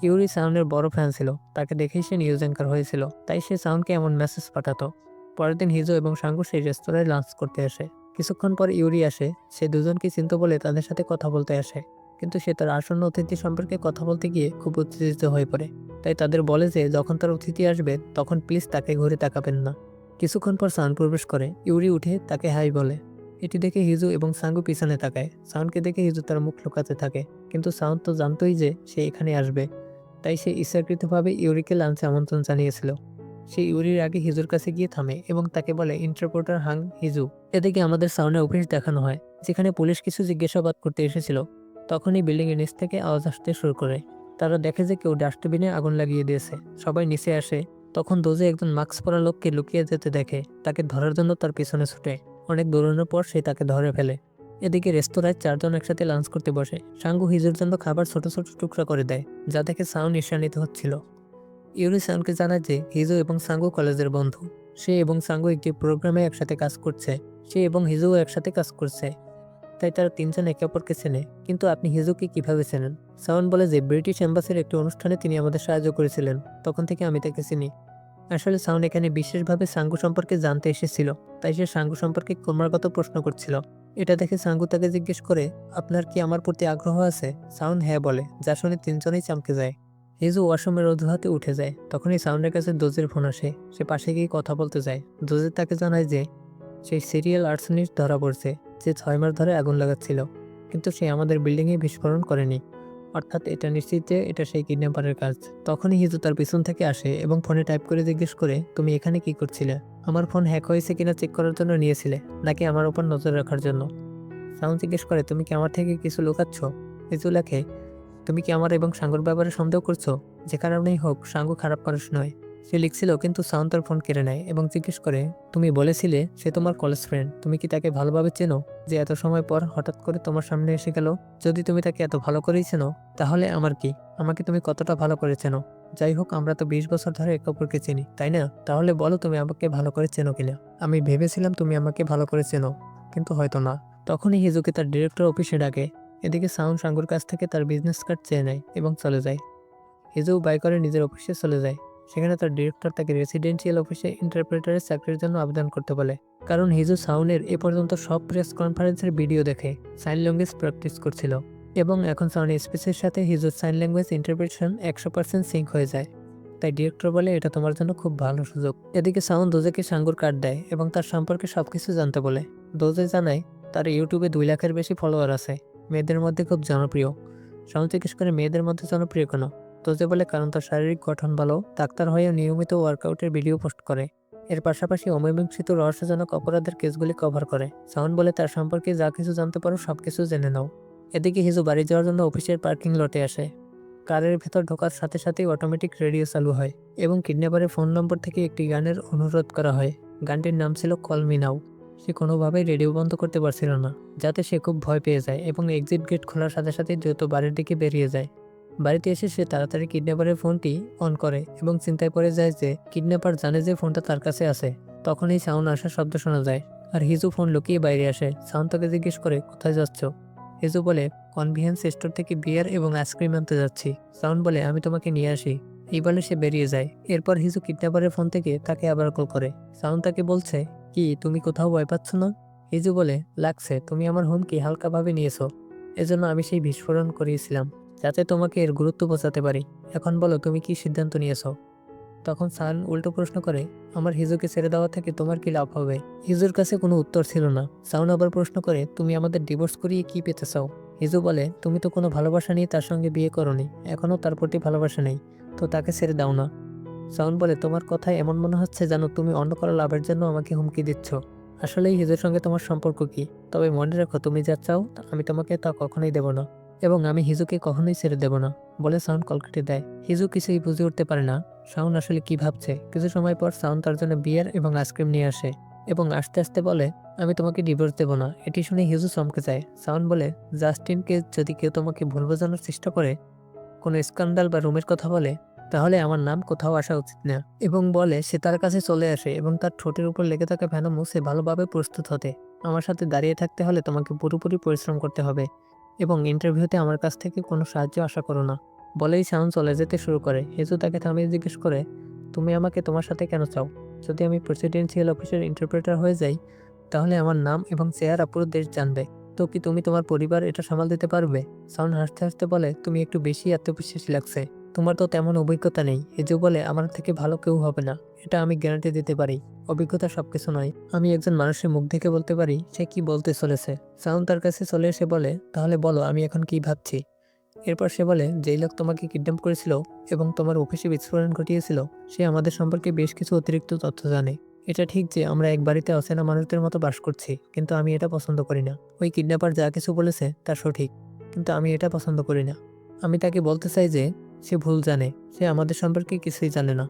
ইউরি সাউন্ডের বড় ফ্যান ছিল, তাকে দেখেই সে নিউজ অ্যাঙ্কার হয়েছিল, তাই সে সাউন্ডকে এমন মেসেজ পাঠাতো। পরের দিন হিজু এবং সাঙ্গু সেই রেস্তোরাঁয় লাঞ্চ করতে আসে। কিছুক্ষণ পর ইউরি আসে, সে দুজনকে চিনতে বলে তাদের সাথে কথা বলতে আসে। কিন্তু সে তার আসন্ন অতিথি সম্পর্কে কথা বলতে গিয়ে খুব উত্তেজিত হয়ে পড়ে। তাই তাদের বলে যে যখন তার অতিথি আসবে তখন প্লিজ তাকে ঘুরে তাকাবেন না। কিছুক্ষণ পর সাউন্ড প্রবেশ করে। ইউরি উঠে তাকে হাই বলে। এটি দেখে হিজু এবং সাঙ্গু পিছনে তাকায়। সাউন্ডকে দেখে হিজু তার মুখ লুকাতে থাকে, কিন্তু সাউন্ড তো জানতোই যে সে এখানে আসবে, তাই সে ইচ্ছাকৃতভাবে ইউরিকে লাঞ্চে আমন্ত্রণ জানিয়েছিল। সে ইউরির আগে হিজুর কাছে গিয়ে থামে এবং তাকে বলে, ইন্টারপ্রেটার হাং হিজু। এদিকে আমাদের সাউন্ডের অফিস দেখানো হয়, যেখানে পুলিশ কিছু জিজ্ঞাসাবাদ করতে এসেছিল। তখনই বিল্ডিংয়ের নিচ থেকে আওয়াজ আসতে শুরু করে। তারা দেখে যে কেউ ডাস্টবিনে আগুন লাগিয়ে দিয়েছে। সবাই নিচে আসে। তখন দোজে একজন মাস্ক পরা লোককে লুকিয়ে যেতে দেখে। তাকে ধরার জন্য তার পিছনে ছুটে। অনেক দৌড়ানোর পর সে তাকে ধরে ফেলে। এদিকে রেস্তোরাঁয় চারজন একসাথে লাঞ্চ করতে বসে। সাঙ্গু হিজুর জন্য খাবার ছোট ছোট টুকরা করে দেয়, যা দেখে সাউন্ড ঈর্ষান্বিত হচ্ছিল। ইউরি সাউন্ডকে জানায় যে হিজু এবং সাঙ্গু কলেজের বন্ধু। সে এবং সাঙ্গু একটি প্রোগ্রামে একসাথে কাজ করছে। সে এবং হিজুও একসাথে কাজ করছে। তাই তারা তিনজন একে অপরকে চেনে। কিন্তু আপনি হিজুকে কিভাবে চেনেন? সাওন বলে যে ব্রিটিশ এম্বাসির একটি অনুষ্ঠানে তিনি আমাদের সাহায্য করেছিলেন, তখন থেকে আমি তাকে চিনি। আসলে সাউন এখানে বিশেষভাবে সাঙ্গু সম্পর্কে জানতে এসেছিল, তাই সে সাঙ্গু সম্পর্কে ক্রমাগত প্রশ্ন করছিল। এটা দেখে সাঙ্গু তাকে জিজ্ঞেস করে, আপনার কি আমার প্রতি আগ্রহ আছে? সাউন হ্যাঁ বলে, যা শুনে তিনজনেই চমকে যায়। হিজু ওয়াশরুমের অজুহাতে উঠে যায়, তখনই সাউনের কাছে দোজের ফোন আসে। সে পাশে গিয়ে কথা বলতে যায়। দোজে তাকে জানায় যে সেই সিরিয়াল আর্সনিস্ট ধরা পড়ছে, যে 6 মাস ধরে আগুন লাগাচ্ছিল, কিন্তু সে আমাদের বিল্ডিংয়ে বিস্ফোরণ করেনি। অর্থাৎ এটা নিশ্চিত যে এটা সেই কিডন্যাপারের কাজ। তখনই হিজু তার পিছন থেকে আসে এবং ফোনে টাইপ করে জিজ্ঞেস করে, তুমি এখানে কি করছিলে? আমার ফোন হ্যাক হয়েছে কিনা চেক করার জন্য নিয়েছিলে, নাকি আমার উপর নজর রাখার জন্য? সাউন্ড জিজ্ঞেস করে, তুমি কি আমার থেকে কিছু লুকাচ্ছ? হিজু লেখে, তুমি কি আমার এবং সাঙ্গুর ব্যাপারে সন্দেহ করছো? যে কারণেই হোক, সাঙ্গু খারাপ মানুষ নয়। সে লিখছিল, কিন্তু সাউন্ড তার ফোন কেড়ে নেয় এবং জিজ্ঞেস করে, তুমি বলেছিলে সে তোমার কলেজ ফ্রেন্ড, তুমি কি তাকে ভালোভাবে চেনো, যে এত সময় পর হঠাৎ করে তোমার সামনে এসে গেল? যদি তুমি তাকে এত ভালো করেই চেনো, তাহলে আমার কি? আমাকে তুমি কতটা ভালো করে চেনো? যাই হোক, আমরা তো 20 বছর ধরে একে অপরকে চিনি, তাই না? তাহলে বলো তুমি আমাকে ভালো করে চেনো কিনা। আমি ভেবেছিলাম তুমি আমাকে ভালো করে চেনো, কিন্তু হয়তো না। তখনই হিজুকে তার ডিরেক্টর অফিসে ডাকে। এদিকে সাউন্ড সাঙ্গুর কাছ থেকে তার বিজনেস কার্ড চেয়ে নেয় এবং চলে যায়। হিজু বাই করে নিজের অফিসে চলে যায়। সেখানে তার ডিরেক্টর তাকে রেসিডেন্সিয়াল অফিসে ইন্টারপ্রেটারের চাকরির জন্য আবেদন করতে বলে। কারণ হিজু সাউনের এ পর্যন্ত সব প্রেস কনফারেন্সের ভিডিও দেখে সাইন ল্যাঙ্গুয়েজ প্র্যাকটিস করছিল, এবং এখন সাউন্ড স্পিচের সাথে হিজুর সাইন ল্যাঙ্গুয়েজ ইন্টারপ্রিটেশন 100% সিঙ্ক হয়ে যায়। তাই ডিরেক্টর বলে, এটা তোমার জন্য খুব ভালো সুযোগ। এদিকে সাউন্ড দোজেকে সাঙ্গুর কার্ড দেয় এবং তার সম্পর্কে সবকিছু জানতে বলে। দোজে জানায় তার ইউটিউবে 2 লাখের বেশি ফলোয়ার আছে, মেয়েদের মধ্যে খুব জনপ্রিয়। সাউন্ড জিজ্ঞেস করে, মেয়েদের মধ্যে জনপ্রিয় কেন? তোজে বলে, কারণ তার শারীরিক গঠন ভালো, ডাক্তার হয়েও নিয়মিত ওয়ার্কআউটের ভিডিও পোস্ট করে। এর পাশাপাশি অমীমাংসিত রহস্যজনক অপরাধের কেসগুলি কভার করে। সাউন্ড বলে, তার সম্পর্কে যা কিছু জানতে পারো সবকিছু জেনে নাও। এদিকে হিজু বাড়ি যাওয়ার জন্য অফিসের পার্কিং লটে আসে। কারের ভেতর ঢোকার সাথে সাথেই অটোমেটিক রেডিও চালু হয় এবং কিডন্যাপারের ফোন নম্বর থেকে একটি গানের অনুরোধ করা হয়। গানটির নাম ছিল কল মি নাও। সে কোনোভাবেই রেডিও বন্ধ করতে পারছিল না, যাতে সে খুব ভয় পেয়ে যায় এবং এক্সিট গেট খোলার সাথে সাথে দ্রুত বাড়ির দিকে বেরিয়ে যায়। বাড়িতে এসে সে তাড়াতাড়ি কিডন্যাপারের ফোনটি অন করে এবং চিন্তায় পড়ে যায় যে কিডন্যাপার জানে যে ফোনটা তার কাছে আছে। তখনই সাউন্ড আসার শব্দ শোনা যায় আর হিজু ফোন লুকিয়ে বাইরে আসে। সাউন্ড তাকে জিজ্ঞেস করে, কোথায় যাচ্ছ? হিজু বলে, কনভিনিয়েন্স স্টোর থেকে বিয়ার এবং আইসক্রিম আনতে যাচ্ছি। সাউন্ড বলে, আমি তোমাকে নিয়ে আসি। এই বলে সে বেরিয়ে যায়। এরপর হিজু কিডন্যাপারের ফোন থেকে তাকে আবার কল করে। সাউন্ড তাকে বলছে, কি তুমি কোথাও ভয় পাচ্ছ না? হিজু বলে, লাগছে তুমি আমার হুমকি হালকাভাবে নিয়েছো, এজন্য আমি সেই বিস্ফোরণ করিয়েছিলাম, যাতে তোমাকে এর গুরুত্ব বোঝাতে পারি। এখন বলো, তুমি কি সিদ্ধান্ত নিয়েছো? তখন সান উল্টো প্রশ্ন করে, আমার হিজুকে ছেড়ে দেওয়া থেকে তোমার কি লাভ হবে? হিজুর কাছে কোনো উত্তর ছিল না। সাউন আবার প্রশ্ন করে, তুমি আমাদের ডিভোর্স করিয়ে কি পেতে চাও? হিজু বলে, তুমি তো কোনো ভালোবাসা নিয়ে তার সঙ্গে বিয়ে করনি, এখনও তার প্রতি ভালোবাসা নেই, তো তাকে ছেড়ে দাও না। সাউন বলে, তোমার কথায় এমন মনে হচ্ছে যেন তুমি অন্য কারো লাভের জন্য আমাকে হুমকি দিচ্ছ। আসলেই হিজুর সঙ্গে তোমার সম্পর্ক কি? তবে মনে রাখো, তুমি যা চাও আমি তোমাকে তা কখনোই দেব না, এবং আমি হিজুকে কখনোই ছেড়ে দেব না, বলে সাউন্ড কল কেটে দেয়। হিজু কিছুই বুঝে উঠতে পারে না সাউন্ড আসলে কি ভাবছে। কিছু সময় পর সাউন্ড তার জন্য বিয়ার এবং আইসক্রিম নিয়ে আসে এবং আস্তে আস্তে বলে, আমি তোমাকে ডিভোর্স দেব না। এটি শুনে হিজু চমকে যায়। সাউন্ড বলে, জাস্ট ইন কেস যদি কেউ তোমাকে ভুল বোঝানোর চেষ্টা করে, কোনো স্ক্যান্ডাল বা রুমের কথা বলে, তাহলে আমার নাম কোথাও আসা উচিত না। এবং বলে সে তার কাছে চলে আসে এবং তার ঠোঁটের উপর লেগে থাকা ভেনা মুছে ভালোভাবে প্রস্তুত হতে। আমার সাথে দাঁড়িয়ে থাকতে হলে তোমাকে পুরোপুরি পরিশ্রম করতে হবে এবং ইন্টারভিউতে আমার কাছ থেকে কোনো সাহায্য আশা করো না। বলেই সাউন্ড চলে যেতে শুরু করে। হিজু তাকে থামিয়ে জিজ্ঞেস করে, তুমি আমাকে তোমার সাথে কেন চাও? যদি আমি প্রেসিডেন্সিয়াল অফিসের ইন্টারপ্রেটার হয়ে যাই, তাহলে আমার নাম এবং চেহারা পুরো দেশ জানবে। তো কি তুমি তোমার পরিবার এটা সামাল দিতে পারবে? সাউন্ড হাসতে হাসতে বলে, তুমি একটু বেশি আত্মবিশ্বাসী লাগছে, তোমার তো তেমন অভিজ্ঞতা নেই। হিজু বলে, আমার থেকে ভালো কেউ হবে না, এটা আমি গ্যারান্টি দিতে পারি। অভিজ্ঞতা সবকিছু নয়, আমি একজন মানুষের মুখ দেখে বলতে পারি সে কি বলতে চলেছে। সাউন্ড তার কাছে চলে এসে বলে, তাহলে বলো আমি এখন কি ভাবছি। এরপর সে বলে, যেই লোক তোমাকে কিডন্যাপ করেছিল এবং তোমার অফিসে বিস্ফোরণ ঘটিয়েছিল, সে আমাদের সম্পর্কে বেশ কিছু অতিরিক্ত তথ্য জানে। এটা ঠিক যে আমরা এক বাড়িতে অচেনা মানুষদের মতো বাস করছি, কিন্তু আমি এটা পছন্দ করি না। ওই কিডন্যাপার যা কিছু বলেছে তা সঠিক, কিন্তু আমি এটা পছন্দ করি না। আমি তাকে বলতে চাই যে সে ভুল জানে, সে আমাদের সম্পর্কে কিছুই জানে না।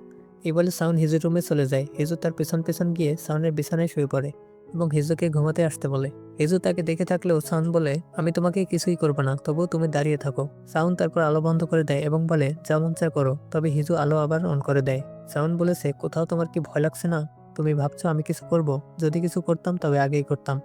এই বলে সাউন্ড হিজুর রুমে চলে যায়। হিজু তার পেছন পেছন গিয়ে সাউন্ডের বিছানায় শুয়ে পড়ে এবং হিজুকে ঘুমাতে আসতে বলে। হিজু তাকে দেখে থাকলেও সাউন্ড বলে, আমি তোমাকে কিছুই করবো না, তবুও তুমি দাঁড়িয়ে থাকো। সাউন্ড তারপর আলো বন্ধ করে দেয় এবং বলে, যা মন চায় করো। তবে হিজু আলো আবার অন করে দেয়। সাউন্ড বলেছে, কোথাও তোমার কি ভয় লাগছে না? তুমি ভাবছো আমি কিছু করব? যদি কিছু করতাম তবে আগেই করতাম।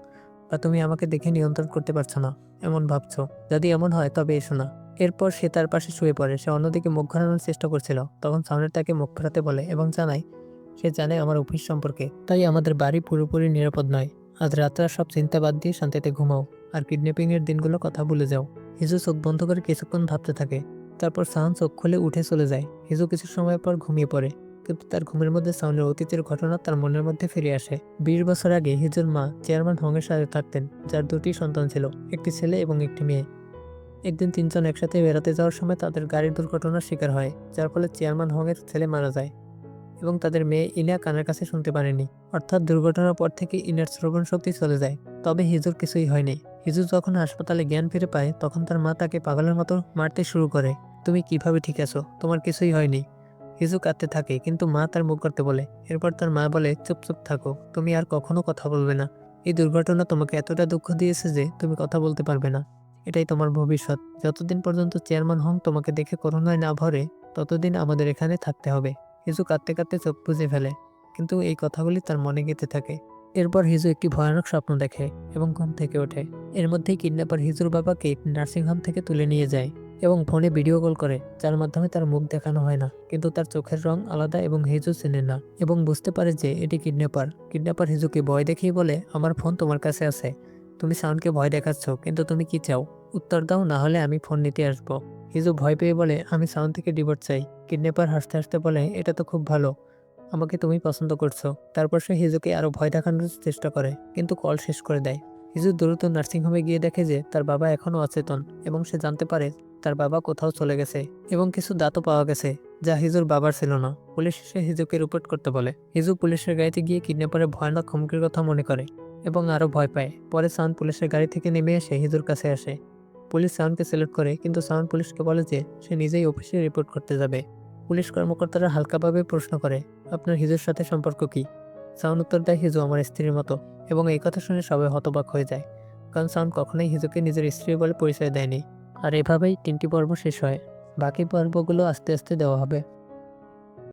বা তুমি আমাকে দেখে নিয়ন্ত্রণ করতে পারছো না এমন ভাবছো। যদি এমন হয় তবে এসো না। এরপর সে তার পাশে শুয়ে পড়ে। সে অন্যদিকে মুখ ঘোরানোর চেষ্টা করছিল। তখন সাউন্ডের তাকে মুখ ফেরাতে বলে এবং জানায় সে জানে আমার অফিস সম্পর্কে, তাই আমাদের বাড়ি পুরোপুরি নিরাপদ নয়। আজ রাতটা সব চিন্তা বাদ দিয়ে শান্তিতে ঘুমাও আর কিডন্যাপিং এর দিনগুলো কথা ভুলে যাও। হিজু চোখ বন্ধ করে কিছুক্ষণ ভাবতে থাকে। তারপর সাউন্ড চোখ খুলে উঠে চলে যায়। হিজু কিছু সময় পর ঘুমিয়ে পড়ে, কিন্তু তার ঘুমের মধ্যে সাউন্ডের অতীতের ঘটনা তার মনের মধ্যে ফিরে আসে। 20 বছর আগে হিজুর মা চেয়ারম্যান হংয়ের সাথে থাকতেন, যার 2টি সন্তান ছিল, একটি ছেলে এবং একটি মেয়ে। একদিন তিনজন একসাথে বেড়াতে যাওয়ার সময় তাদের গাড়ির দুর্ঘটনার শিকার হয়, যার ফলে চেয়ারম্যান হংয়ের ছেলে মারা যায় এবং তাদের মেয়ে ইনা কানের কাছে শুনতে পারেনি। অর্থাৎ দুর্ঘটনার পর থেকে ইনার শ্রবণ শক্তি চলে যায়। তবে হিজুর কিছুই হয়নি। হিজু যখন হাসপাতালে জ্ঞান ফিরে পায় তখন তার মা তাকে পাগলের মতো মারতে শুরু করে। তুমি কিভাবে ঠিক আছো? তোমার কিছুই হয়নি। হিজু কাঁদতে থাকে, কিন্তু মা তার মুখ করতে বলে। এরপর তার মা বলে, চুপ চুপ থাকো, তুমি আর কখনো কথা বলবে না। এই দুর্ঘটনা তোমাকে এতটা দুঃখ দিয়েছে যে তুমি কথা বলতে পারবে না। এটাই তোমার ভবিষ্যৎ। যতদিন পর্যন্ত চেয়ারম্যান হং তোমাকে দেখে করুণায় না ভরে, ততদিন আমাদের এখানে থাকতে হবে। হিজু কাঁদতে কাঁদতে চোখ বুজে ফেলে, কিন্তু এই কথাগুলি তার মনে গেঁথে থাকে। এরপর হিজু একটি ভয়ানক স্বপ্ন দেখে এবং ঘুম থেকে ওঠে। এর মধ্যেই কিডন্যাপার হিজুর বাবাকে নার্সিংহোম থেকে তুলে নিয়ে যায় এবং ফোনে ভিডিও কল করে, যার মাধ্যমে তার মুখ দেখানো হয় না, কিন্তু তার চোখের রং আলাদা এবং হিজু চেনে না এবং বুঝতে পারে যে এটি কিডন্যাপার। কিডন্যাপার হিজুকে ভয় দেখিয়ে বলে, আমার ফোন তোমার কাছে আছে। তুমি সাউন্ডকে ভয় দেখাচ্ছ, কিন্তু তুমি কি চাও? উত্তর দাও, না হলে আমি ফোন নিতে আসবো। হিজু ভয় পেয়ে বলে, আমি সাউন্ড থেকে ডিভোর্স চাই। কিডন্যাপার হাসতে হাসতে বলে, এটা তো খুব ভালো, আমাকে তুমি পছন্দ করছো। তারপর সে হিজুকে আরো ভয় দেখানোর চেষ্টা করে, কিন্তু কল শেষ করে দেয়। হিজু দ্রুত নার্সিংহোমে গিয়ে দেখে যে তার বাবা এখনও অচেতন এবং সে জানতে পারে তার বাবা কোথাও চলে গেছে এবং কিছু দাঁতও পাওয়া গেছে, যা হিজুর বাবার ছিল না। পুলিশ এসে হিজুকে রিপোর্ট করতে বলে। হিজু পুলিশের গাড়িতে গিয়ে কিডন্যাপারের ভয়ানক হুমকির কথা মনে করে এবং আরো ভয় পায়। পরে সাউন্ড পুলিশের গাড়ি থেকে নেমে এসে হিজুর কাছে আসে। পুলিশ সাউন্ডকে সেলেক্ট করে, কিন্তু সাউন্ড পুলিশকে বলে যে সে নিজেই অফিসে রিপোর্ট করতে যাবে। পুলিশ কর্মকর্তারা হালকাভাবে প্রশ্ন করে, আপনার হিজুর সাথে সম্পর্ক কি? সাউন্ড উত্তর দেয়, হিজু আমার স্ত্রীর মতো। এবং এই কথা শুনে সবাই হতবাক হয়ে যায়, কারণ সাউন্ড কখনোই হিজুকে নিজের স্ত্রী বলে পরিচয় দেয়নি। আর এভাবেই 3টি পর্ব শেষ হয়। বাকি পর্বগুলো আস্তে আস্তে দেওয়া হবে।